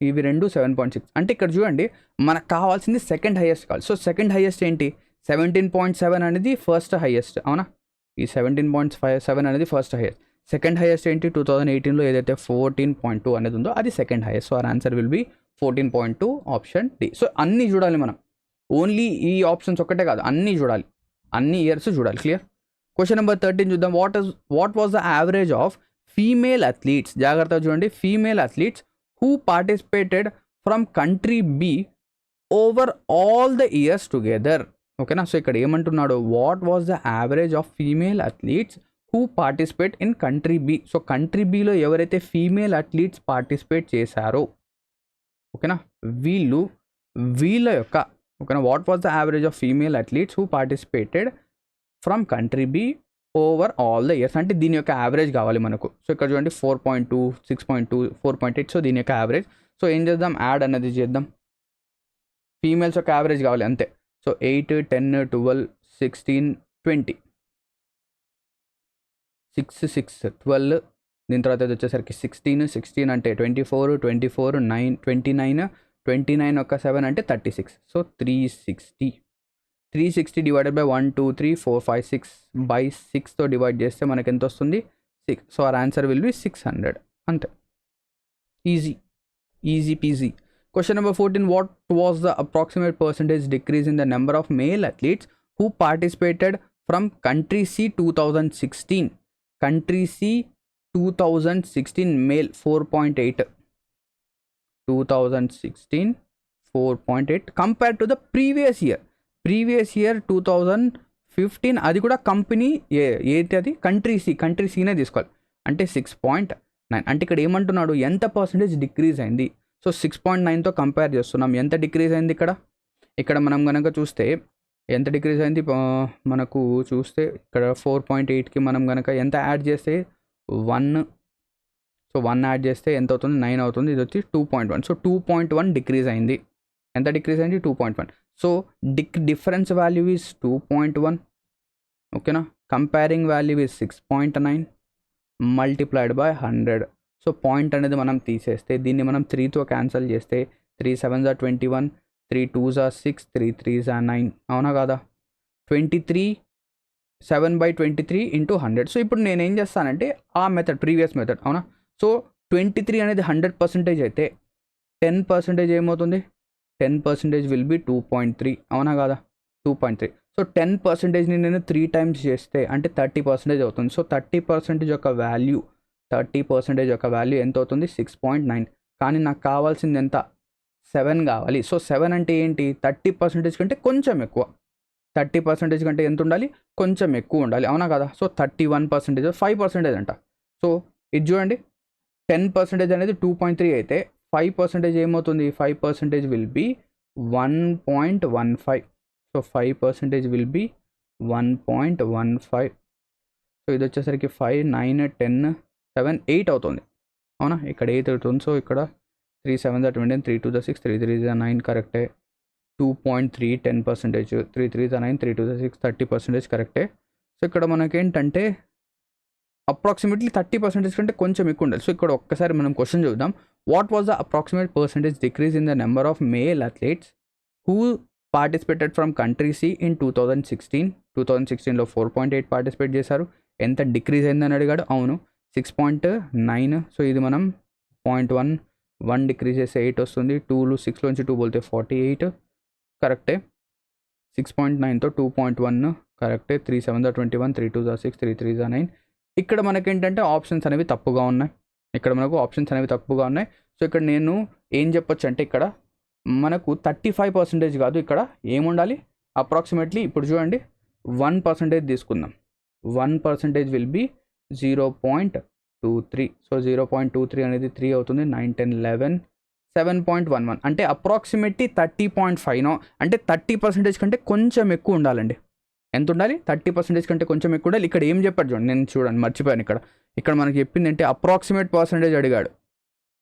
ఇవి రెండు 7.6. అంటే ఇక్కడ చూడండి మనకు కావాల్సింది సెకండ్ హైయెస్ట్ కావాలి. సో సెకండ్ హైయెస్ట్ ఏంటి 17.7 అనేది ఫస్ట్ హైయెస్ట్, అవునా? ఈ 17.7 అనేది ఫస్ట్ హైయెస్ట్. సెకండ్ హైయెస్ట్ ఏంటి 2018లో ఏదైతే 14.2 అనేది ఉందో అది second highest. So our answer will be 14.2 option D. So అన్నీ చూడాలి మనం, ఓన్లీ ఈ ఆప్షన్స్ ఒక్కటే కాదు, అన్నీ చూడాలి, అన్ని ఇయర్స్ చూడాలి. క్లియర్. క్వశ్చన్ నెంబర్ 13 చూద్దాం. What was the average of female athletes, జాగ్రత్తగా చూడండి, female athletes who participated from country B over all the years together. ఓకేనా? సో ఇక్కడ ఏమంటున్నాడు, what was the average of female athletes who participate in country B. So country బిలో ఎవరైతే female athletes participate చేశారో, ఓకేనా, వీళ్ళ యొక్క, ఓకేనా, what was the average of female athletes who participated from country B over all the years. అంటే దీని యొక్క యావరేజ్ కావాలి మనకు. సో ఇక్కడ చూడండి 4.2 6.2 4.8. సో దీని యొక్క యావరేజ్. సో ఏం చేద్దాం, యాడ్ అనేది చేద్దాం. ఫీమేల్స్ యొక్క యావరేజ్ కావాలి అంతే. సో 8 10 12 16 20 6 6 12. దీని తర్వాత ఇది వచ్చేసరికి 16 అంటే 24 24 9 29 ఒక 7 అంటే 36. సో 360 డివైడెడ్ బై 1 2 3 4 5 6 బై 6తో డివైడ్ చేస్తే మనకి ఎంత వస్తుంది 6. So our answer will be 600. అంతే, easy peasy. Question number 14. What was the approximate percentage decrease in the number of male athletes who participated from country C 2016. Country C 2016 male 4.8. 2016 4.8 compare to the previous year 2015. అది కూడా company ఏది, అది country సీనే తీసుకోవాలి. అంటే 6.9. అంటే ఇక్కడ ఏమంటున్నాడు, ఎంత పర్సంటేజ్ డిక్రీజ్ అయింది. సో 6.9తో కంపేర్ చేస్తున్నాం. ఎంత డిక్రీజ్ అయింది ఇక్కడ మనం కనుక చూస్తే ఎంత డిక్రీజ్ అయింది మనకు చూస్తే ఇక్కడ 4.8కి మనం కనుక ఎంత యాడ్ చేస్తే 1. సో 1 యాడ్ చేస్తే ఎంత అవుతుంది 9 అవుతుంది. ఇది వచ్చి 2.1. సో 2.1 డిక్రీజ్ అయింది. ఎంత డిక్రీజ్ అయింది 2.1. So difference value is 2.1. ఓకేనా? Comparing value is 6.9 multiplied by 100. So point అనేది మనం తీసేస్తే దీన్ని మనం 3తో క్యాన్సిల్ చేస్తే 3 7s are 21, 3 2s are 6, 3 3s are 9. అవునా కాదా? 23 7/23 ఇంటూ 100. సో ఇప్పుడు నేను ఏం చేస్తానంటే ఆ మెథడ్, ప్రీవియస్ మెథడ్, అవునా? సో 23 అనేది 100% అయితే 10% ఏమవుతుంది, 10% విల్ బి 2.3. అవునా కాదా? 2.3. సో 10%ని నేను 3 times చేస్తే అంటే 30% అవుతుంది. సో 30% యొక్క వాల్యూ ఎంత అవుతుంది 6.9. కానీ నాకు కావాల్సింది ఎంత 7 కావాలి. సో 7 అంటే ఏంటి 30% కంటే కొంచెం ఎక్కువ. 30% కంటే ఎంత ఉండాలి, కొంచెం ఎక్కువ ఉండాలి. అవునా కదా? సో 31%, 5% అంట. సో ఇది చూడండి 10% అనేది 2.3 అయితే 5% ఏమవుతుంది, 5% will be 1.15. So 5% will be 1.15. So ఇది వచ్చేసరికి 5 9 10 7 8 అవుతుంది. అవునా? ఇక్కడ 8 అవుతుంది. సో ఇక్కడ 3 7s are 20, 3 2s are 6, 3 3s are 9 కరెక్టే. 2.3 10%, 3 3s are 9, 3 2s are 6 30% కరెక్టే. సో ఇక్కడ మనకేంటంటే అప్రాక్సిమేట్లీ 30% కంటే కొంచెం ఎక్కువ ఉండాలి. సో ఇక్కడ ఒక్కసారి మనం క్వశ్చన్ చూద్దాం. What was the approximate percentage decrease in the number of male athletes who participated from country C in 2016. 2016లో 4.8 పార్టిసిపేట్ చేశారు. ఎంత డిక్రీజ్ అయిందని అడిగాడు. అవును. 6.9. సో ఇది మనం 0.1 డిక్రీజ్ చేస్తే 8 వస్తుంది. 6లోంచి 2 పోతే 48 కరెక్టే. 6.9తో 2.1 కరెక్టే. 3 7 21, 3 2 6, 3 3 9. ఇక్కడ మనకేంటంటే ఆప్షన్స్ అనేవి తప్పుగా ఉన్నాయి. సో ఇక్కడ నేను ఏం చెప్పొచ్చు అంటే ఇక్కడ మనకు 35% కాదు, ఇక్కడ ఏముండాలి అప్రాక్సిమేట్లీ. ఇప్పుడు చూడండి 1% తీసుకుందాం. 1% విల్ బి 0.23. సో 0.23 అనేది 3 అవుతుంది. 9 10 11 7.11 అంటే అప్రాక్సిమేట్లీ 30.5 అంటే 30% కంటే కొంచెం ఎక్కువ ఉండాలండి. ఎంత ఉండాలి? 30% కంటే కొంచెం ఎక్కువ ఉండాలి. ఇక్కడ ఏం చెప్పాడు చూడండి, నేను చూడండి మర్చిపోయాను. ఇక్కడ మనకి చెప్పింది అంటే అప్రాక్సిమేట్ పర్సంటేజ్ అడిగాడు.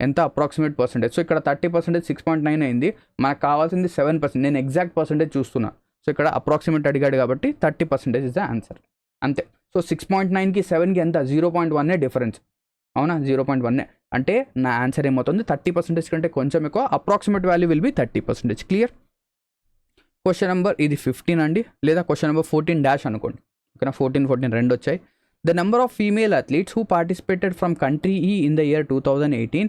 ఎంత అప్రాక్సిమేట్ పర్సంటేజ్? సో ఇక్కడ 30% 6.9 అయింది. మనకు కావాల్సింది 7%. నేను ఎగ్జాక్ట్ పర్సంటేజ్ చూస్తున్నా. సో ఇక్కడ అప్రాక్సిమేట్ అడిగాడు కాబట్టి 30% ఇస్ ద ఆన్సర్. అంతే. సో 6.9కి 7కి ఎంత? 0.1 డిఫరెన్స్. అవునా? 0.1 అంటే నా ఆన్సర్ ఏమవుతుంది? 30% కంటే కొంచెం ఎక్కువ. Approximate value will be 30%. Clear? Question number ఇది 15 అండి, లేదా క్వశ్చన్ నెంబర్ 14 అనుకోండి. ఓకేనా? 14 రెండు వచ్చాయి. The number of female athletes who participated from country E in the year 2018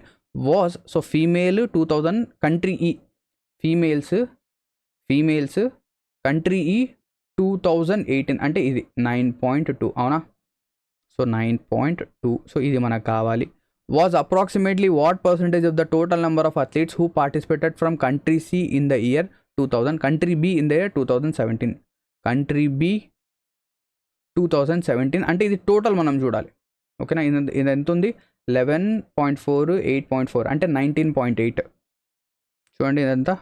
was. So female 2000 country E females country E 2018 అంటే ఇది 9.2. అవునా? సో 9.2. సో ఇది మనకు కావాలి. Was approximately what percentage of the total number of athletes who participated from country C in the year 2000, country B in the year 2017. Country B 2017 అంటే ఇది total మనం చూడాలి. ఓకేనా? ఇది ఎంత ఉంది? 11.4 8.4 అంటే 19.8. చూడండి ఇదంతా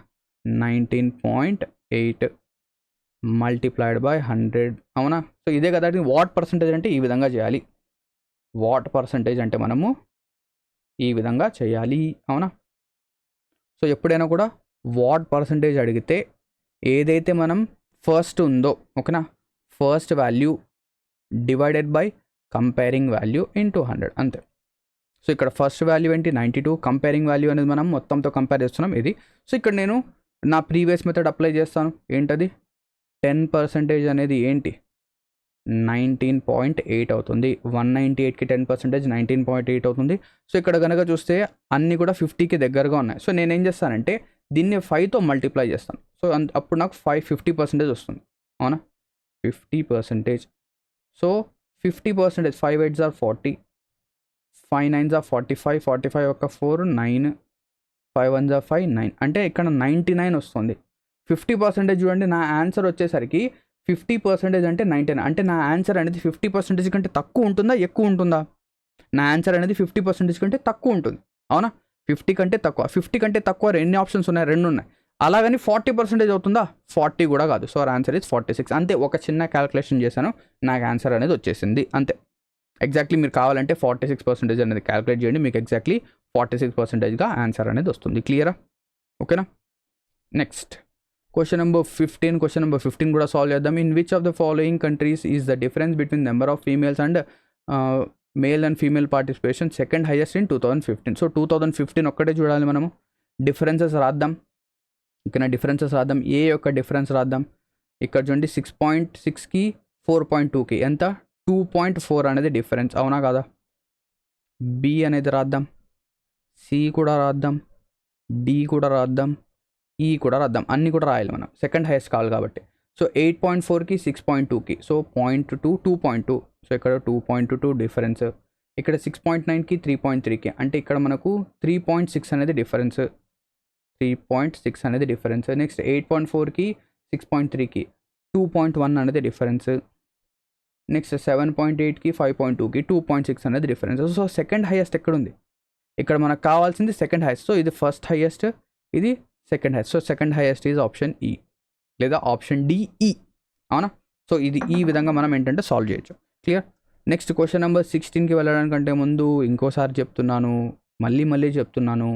19.8 మల్టిప్లైడ్ బై 100. అవునా? సో ఇదే కదా వాట్ పర్సంటేజ్ అంటే ఈ విధంగా చేయాలి. వాట్ పర్సంటేజ్ అంటే మనము ఈ విధంగా చేయాలి. అవునా? సో ఎప్పుడైనా కూడా వాట్ పర్సంటేజ్ అడిగితే ఏదైతే మనం ఫస్ట్ ఉందో, ఓకేనా, first value divided by comparing value into 100 అంతే. సో ఇక్కడ ఫస్ట్ వాల్యూ ఏంటి? 92. కంపేరింగ్ వాల్యూ అనేది మనం మొత్తంతో కంపేర్ చేస్తున్నాం ఇది. సో ఇక్కడ నేను నా ప్రీవియస్ మెథడ్ అప్లై చేస్తాను. ఏంటది? 10% అనేది ఏంటి? 19.8 అవుతుంది. 198కి 10% 19.8 అవుతుంది. సో ఇక్కడ కనుక చూస్తే అన్నీ కూడా 50కి దగ్గరగా ఉన్నాయి. సో నేనేం చేస్తానంటే దీన్ని 5తో మల్టిప్లై చేస్తాను. సో అప్పుడు నాకు 50% వస్తుంది. అవునా? 50%. So 50%, 5 8s are 40, 5 9s are 45, 45 ఒక 4 9, 5 1s are 5 9 అంటే ఇక్కడ 99 వస్తుంది. 50% చూడండి, నా ఆన్సర్ వచ్చేసరికి 50% అంటే 99 అంటే నా ఆన్సర్ అనేది 50% కంటే తక్కువ ఉంటుందా ఎక్కువ ఉంటుందా? నా ఆన్సర్ అనేది 50% కంటే తక్కువ ఉంటుంది. అవునా? 50 కంటే తక్కువ. 50 కంటే తక్కువ ఎన్ని ఆప్షన్స్ ఉన్నాయి? 2 ఉన్నాయి. అలాగని 40% అవుతుందా? 40 కూడా కాదు. So answer is 46. అంతే. ఒక చిన్న క్యాలిక్యులేషన్ చేశాను, నాకు ఆన్సర్ అనేది వచ్చేసింది అంతే. ఎగ్జాక్ట్లీ మీరు కావాలంటే 46% అనేది క్యాలిక్యులేట్ చేయండి, మీకు ఎగ్జాక్ట్లీ 46%గా ఆన్సర్ అనేది వస్తుంది. క్లియరా? ఓకేనా? Next question number 15. Question number 15 కూడా సాల్వ్ చేద్దాం. In which of the following countries is the difference between number of females and male and female participation second highest in 2015. So 2015 ఒక్కటే చూడాలి మనము. డిఫరెన్సెస్ రాద్దాం. ఓకేనా? డిఫరెన్సెస్ రాద్దాం. ఏ యొక్క డిఫరెన్స్ రాద్దాం. ఇక్కడ చూడండి 6.6కి 4.2కి ఎంత? 2.4 అనేది డిఫరెన్స్. అవునా కదా? బి అనేది రాద్దాం, సి కూడా రాద్దాం, డి కూడా రాద్దాం, ఈ కూడా రాద్దాం. అన్నీ కూడా రాయాలి మనం, సెకండ్ హైయెస్ట్ కావాలి కాబట్టి. సో 8.4కి 6.2కి సో 0.2 2.2. సో ఇక్కడ 2.2 డిఫరెన్స్. ఇక్కడ 6.9కి 3.3కి అంటే ఇక్కడ మనకు 3.6 అనేది డిఫరెన్స్. 3.6 అనేది డిఫరెన్స్. నెక్స్ట్ 8.4కి 6.3కి 2.1 అనేది డిఫరెన్స్. నెక్స్ట్ 7.8కి 5.2కి 2.6 అనేది డిఫరెన్స్. సో సెకండ్ హైయెస్ట్ ఎక్కడ ఉంది? ఇక్కడ మనకు కావాల్సింది సెకండ్ హైయెస్ట్. సో ఇది ఫస్ట్ హైయెస్ట్, ఇది second highest. So second highest is option ఈ లేదా ఆప్షన్ డిఈ. అవునా? సో ఇది ఈ విధంగా మనం ఏంటంటే సాల్వ్ చేయొచ్చు. క్లియర్? నెక్స్ట్ క్వశ్చన్ నెంబర్ 16కి వెళ్ళడానికంటే ముందు ఇంకోసారి చెప్తున్నాను, మళ్ళీ చెప్తున్నాను,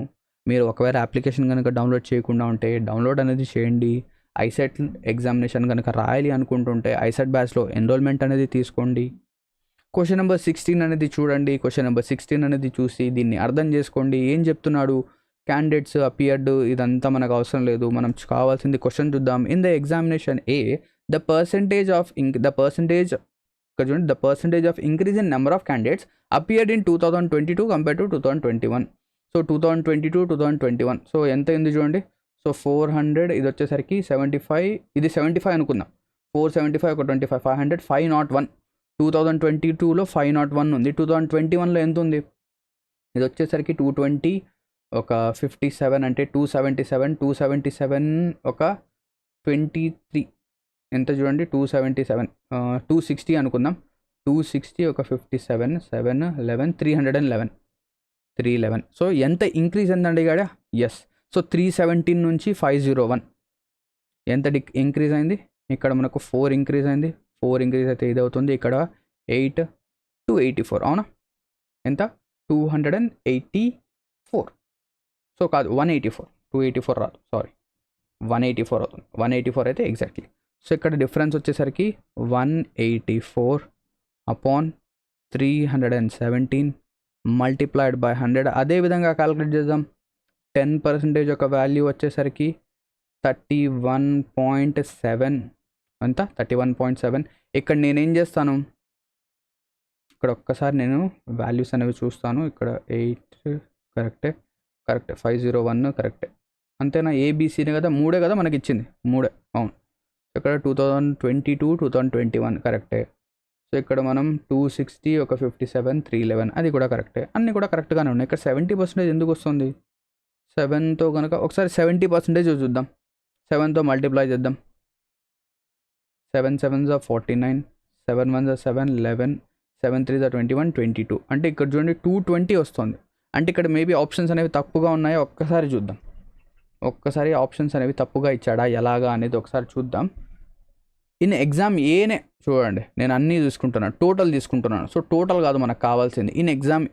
మీరు ఒకవేళ అప్లికేషన్ కనుక డౌన్లోడ్ చేయకుండా ఉంటే డౌన్లోడ్ అనేది చేయండి. ఐసెట్ ఎగ్జామినేషన్ కనుక రాయాలి అనుకుంటుంటే ఐసెట్ బ్యాచ్లో ఎన్రోల్మెంట్ అనేది తీసుకోండి. క్వశ్చన్ నెంబర్ 16 అనేది చూడండి. క్వశ్చన్ నెంబర్ 16 అనేది చూసి దీన్ని అర్థం చేసుకోండి. ఏం చెప్తున్నాడు? క్యాండిడేట్స్ అపియర్డ్, ఇదంతా మనకు అవసరం లేదు. మనం కావాల్సింది క్వశ్చన్ చూద్దాం. In the examination A the percentage ఇక్కడ చూడండి the percentage of increase in number of candidates appeared in 2022 compare to 2021. So 2022 2021 so ఎంత అయింది చూడండి. సో 400 ఇది వచ్చేసరికి 75 ఇది 75 అనుకుందాం. 475 ఒక 25 500 501. 2022లో 501 ఉంది. 2021లో ఎంత ఉంది? ఇది వచ్చేసరికి 220 ఒక 57 అంటే 277 ఒక 23 ఎంత చూడండి 277 260 అనుకుందాం. 260 ఒక 57 7 11 311. సో ఎంత ఇంక్రీజ్ ఎంతండి ఇక్కడ? ఎస్. సో 317 నుంచి 501 ఎంత ఇంక్రీజ్ అయింది? ఇక్కడ మనకు 4 ఇంక్రీజ్ అయింది. 4 ఇంక్రీజ్ అయితే ఇది అవుతుంది. ఇక్కడ 8 284 అవునా? ఎంత? 284. సో కాదు 184 284 రాదు, సారీ 184 అవుతుంది. 184 అయితే ఎగ్జాక్ట్లీ. సో ఇక్కడ డిఫరెన్స్ వచ్చేసరికి 184 అపాన్ 317 మల్టిప్లైడ్ బై 100. అదేవిధంగా క్యాలిక్యులేట్ చేద్దాం. 10% యొక్క వాల్యూ వచ్చేసరికి 31.7 అంతా 31.7. ఇక్కడ నేనేం చేస్తాను, ఇక్కడ ఒక్కసారి నేను వాల్యూస్ అనేవి చూస్తాను. ఇక్కడ 8 కరెక్టే 501 కరెక్టే అంతేనా? ఏబిసినే కదా, 3 కదా మనకి ఇచ్చింది, 3 అవును. ఇక్కడ 2022 2021 కరెక్టే. సో ఇక్కడ మనం 260 ఒక 57 311 అది కూడా కరెక్టే. అన్నీ కూడా కరెక్ట్గానే ఉన్నాయి. ఇక్కడ 70% ఎందుకు వస్తుంది? 7తో కనుక ఒకసారి 70% చూద్దాం. 7తో మల్టిప్లై చేద్దాం. 7 7s are 49 7 1s are 7 11 7 3s are 21 22 అంటే ఇక్కడ చూడండి 220 వస్తుంది. అంటే ఇక్కడ మేబీ ఆప్షన్స్ అనేవి తప్పుగా ఉన్నాయో ఒక్కసారి చూద్దాం. ఒక్కసారి ఆప్షన్స్ అనేవి తప్పుగా ఇచ్చాడా ఎలాగా అనేది ఒకసారి చూద్దాం. ఇన్ ఎగ్జామ్ ఏనే చూడండి, నేను అన్నీ తీసుకుంటున్నాను, టోటల్ తీసుకుంటున్నాను. సో టోటల్ కాదు మనకు కావాల్సింది. ఇన్ ఎగ్జామ్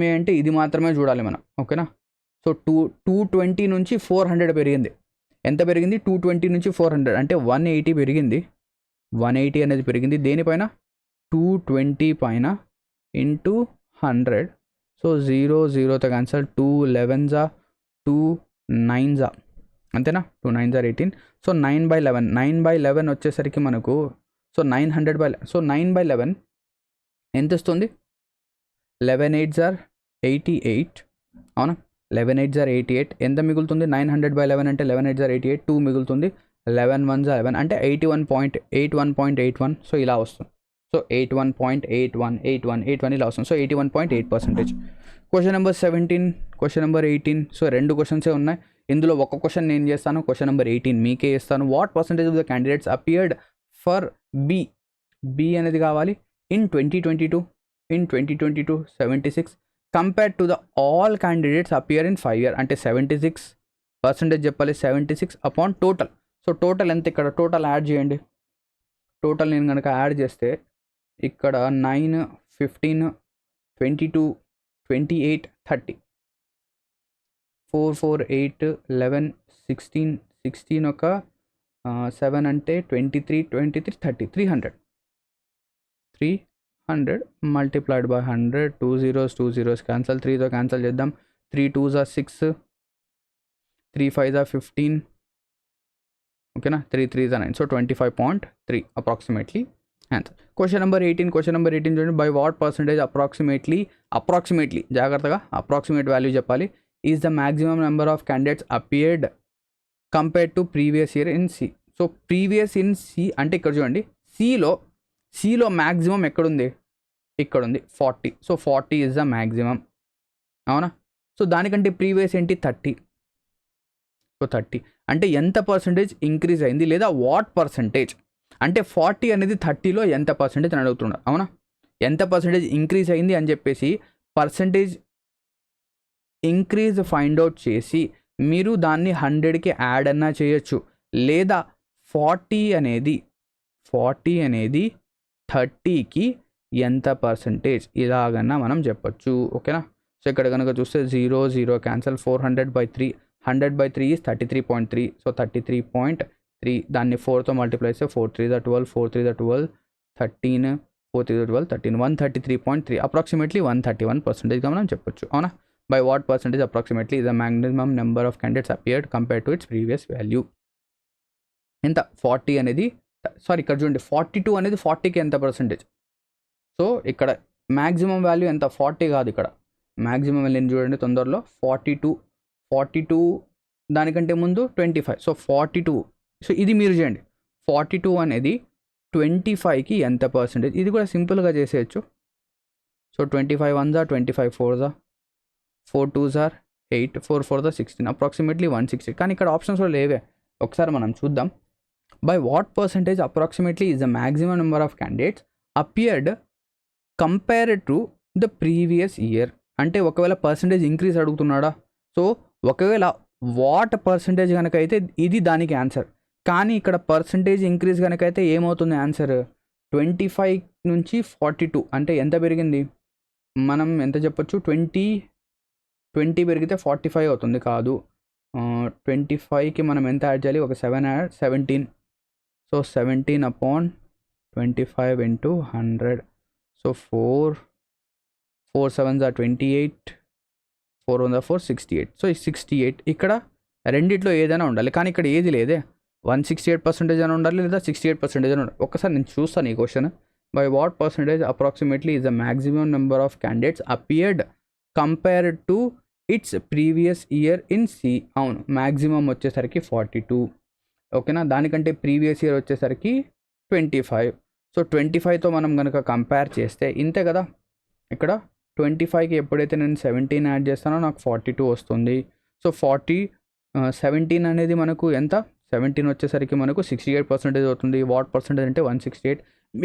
ఏ అంటే ఇది మాత్రమే చూడాలి మనం, ఓకేనా? సో 220 నుంచి 400 పెరిగింది. ఎంత పెరిగింది? 220 నుంచి 400 అంటే 180 పెరిగింది. 180 అనేది పెరిగింది దేనిపైన? 220 పైన into 100. So 0 0తో cancel. 2 11s 2 9s అంతేనా? 2 9s 18. సో 9/11 9/11 వచ్చేసరికి మనకు సో 9/11 ఎంత వస్తుంది? 11 8s 88 అవునా? 11 8s 88 ఎంత మిగులుతుంది? 900/11 అంటే 11 8s 88 2 మిగులుతుంది. 11 1s 11 అంటే 81.81. సో ఇలా వస్తుంది. సో 81.81 ఇలా వస్తుంది. So 81.8%. Question number 17 question number 18. So 2 క్వశ్చన్సే ఉన్నాయి. ఇందులో ఒక క్వశ్చన్ నేను చేస్తాను, క్వశ్చన్ నెంబర్ 18 మీకే ఇస్తాను. What percentage of the candidates appeared for B అనేది కావాలి in 2022 76 compared to the all candidates appear in 5 years అంటే 76% చెప్పాలి. 76 అపాన్ టోటల్. సో టోటల్ ఎంత? ఇక్కడ టోటల్ యాడ్ చేయండి. టోటల్ నేను కనుక యాడ్ చేస్తే ఇక్కడ 9 15 22 28 30 4 4 8 11 16 ఒక 7 అంటే 23 30 300 మల్టిప్లైడ్ బై 100. 2 zeros cancel. 3తో క్యాన్సల్ చేద్దాం. 3 2s are 6 3 5s are 15 ఓకేనా? 3 3s are 9. So 25.3 approximately answer. Question number 18 చూడండి. బై వాట్ పర్సంటేజ్ అప్రాక్సిమేట్లీ జాగ్రత్తగా అప్రాక్సిమేట్ వాల్యూ చెప్పాలి. Is the maximum number of candidates appeared compared to previous year in C. So previous in C అంటే ఇక్కడ చూడండి, సిలో maximum ఎక్కడుంది? ఇక్కడ ఉంది 40. సో 40 ఈజ్ ద మ్యాక్సిమం అవునా? సో దానికంటే ప్రీవియస్ ఏంటి? 30. సో 30 అంటే ఎంత పర్సంటేజ్ ఇంక్రీజ్ అయింది, లేదా వాట్ పర్సంటేజ్ అంటే 40 అనేది 30లో ఎంత పర్సంటేజ్ అని అడుగుతున్నారు అవునా? ఎంత పర్సంటేజ్ ఇంక్రీజ్ అయింది అని చెప్పేసి పర్సంటేజ్ ఇంక్రీజ్ ఫైండ్ అవుట్ చేసి మీరు దాన్ని 100కి యాడ్ అన్నా చేయొచ్చు, లేదా 40 అనేది 30కి ఎంత పర్సంటేజ్ ఇలాగన్నా మనం చెప్పొచ్చు, ఓకేనా? సో ఇక్కడ కనుక చూస్తే 0 0 క్యాన్సల్. 400/3 100/3 ఈజ్ 33.3. సో 33.3 దాన్ని 4తో మల్టిప్లై చేస్తే 4 3s are 12 4 3s are 12 13 4 3s are 12 13 133.3 approximately 131%గా మనం చెప్పొచ్చు అవునా? By what percentage approximately the maximum number of candidates appeared compare to its previous value. ఎంత? 40 అనేది సారీ ఇక్కడ చూడండి 42 అనేది 40కి ఎంత పర్సంటేజ్? సో ఇక్కడ మ్యాక్సిమం వాల్యూ ఎంత 40 కాదు, ఇక్కడ మ్యాక్సిమం వాల్యూ చూడండి తొందరలో 42 దానికంటే ముందు 25, సో 42. సో ఇది మీరు చేయండి, 42 అనేది 25కి ఎంత పర్సెంటేజ్, ఇది కూడా సింపుల్గా చేసేయచ్చు. So 25 1s are 25 4s are 4 2s are 8 4 4s are 16, approximately 160. కానీ ఇక్కడ ఆప్షన్స్లో లేవే, ఒకసారి మనం చూద్దాం. By what percentage approximately is the maximum number of candidates appeared compared to the previous year. అంటే ఒకవేళ పర్సంటేజ్ ఇంక్రీజ్ అడుగుతున్నాడా, సో ఒకవేళ వాట్ పర్సంటేజ్ కనుక అయితే ఇది దానికి ఆన్సర్. కానీ ఇక్కడ పర్సంటేజ్ ఇంక్రీజ్ కనుక అయితే ఏమవుతుంది ఆన్సర్, 25 నుంచి 42 అంటే ఎంత పెరిగింది, మనం ఎంత చెప్పొచ్చు, 20 పెరిగితే 45 అవుతుంది కాదు, 25కి మనం ఎంత యాడ్ చేయాలి, ఒక 7 add 17. So 17/25 into 100. So 4 7s are 28, 4 1s are 4 68. So ఈ 68 ఇక్కడ రెండిట్లో ఏదైనా ఉండాలి, కానీ ఇక్కడ ఏది లేదే, 168% అని ఉండాలి లేదా 68% అని ఉండాలి. ఒక్కసారి నేను చూస్తాను ఈ question. By what percentage approximately is the maximum number of candidates appeared compared to its previous year in C. అవును, మ్యాక్సిమం వచ్చేసరికి 42, ఓకేనా. దానికంటే ప్రీవియస్ ఇయర్ వచ్చేసరికి 25. సో 25తో మనం కనుక కంపేర్ చేస్తే ఇంతే కదా, ఇక్కడ 25కి ఎప్పుడైతే నేను 17 యాడ్ చేస్తానో నాకు 42 వస్తుంది. సో 17 అనేది మనకు ఎంత, 17 వచ్చేసరికి మనకు 68% అవుతుంది. వాట్ పర్సెంటేజ్ అంటే 168.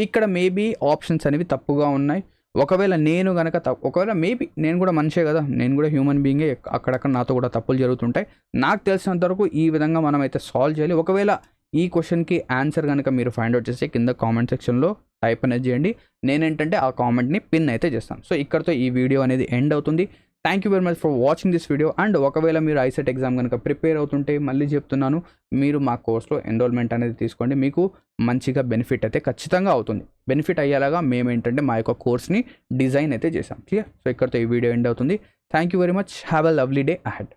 ఇక్కడ మేబీ ఆప్షన్స్ అనేవి తప్పుగా ఉన్నాయి. ఒకవేళ నేను కనుక ఒకవేళ మేబీ నేను కూడా మనిషే కదా, నేను కూడా హ్యూమన్ బీయింగే, అక్కడక్కడ నాతో కూడా తప్పులు జరుగుతుంటాయి. నాకు తెలిసినంత వరకు ఈ విధంగా మనం అయితే సాల్వ్ చేయాలి. ఒకవేళ ఈ క్వశ్చన్కి ఆన్సర్ కనుక మీరు ఫైండ్ అవుట్ చేస్తే కింద కామెంట్ సెక్షన్లో టైప్ అనేది చేయండి. నేనేంటంటే ఆ కామెంట్ని పిన్ అయితే చేస్తాను. సో ఇక్కడతో ఈ వీడియో అనేది ఎండ్ అవుతుంది. Thank you very much for watching this video. And ఒకవేళ మీరు ఐసెట్ ఎగ్జామ్ కనుక ప్రిపేర్ అవుతుంటే మళ్ళీ చెప్తున్నాను, మీరు మా కోర్స్లో ఎన్రోల్మెంట్ అనేది తీసుకోండి. మీకు మంచిగా బెనిఫిట్ అయితే ఖచ్చితంగా అవుతుంది. బెనిఫిట్ అయ్యేలాగా మేము ఏంటంటే మా యొక్క కోర్స్ని డిజైన్ అయితే చేసాం. క్లియర్. సో ఇక్కడతో ఈ వీడియో ఎండ్ అవుతుంది. Thank you very much. Have a lovely day ahead.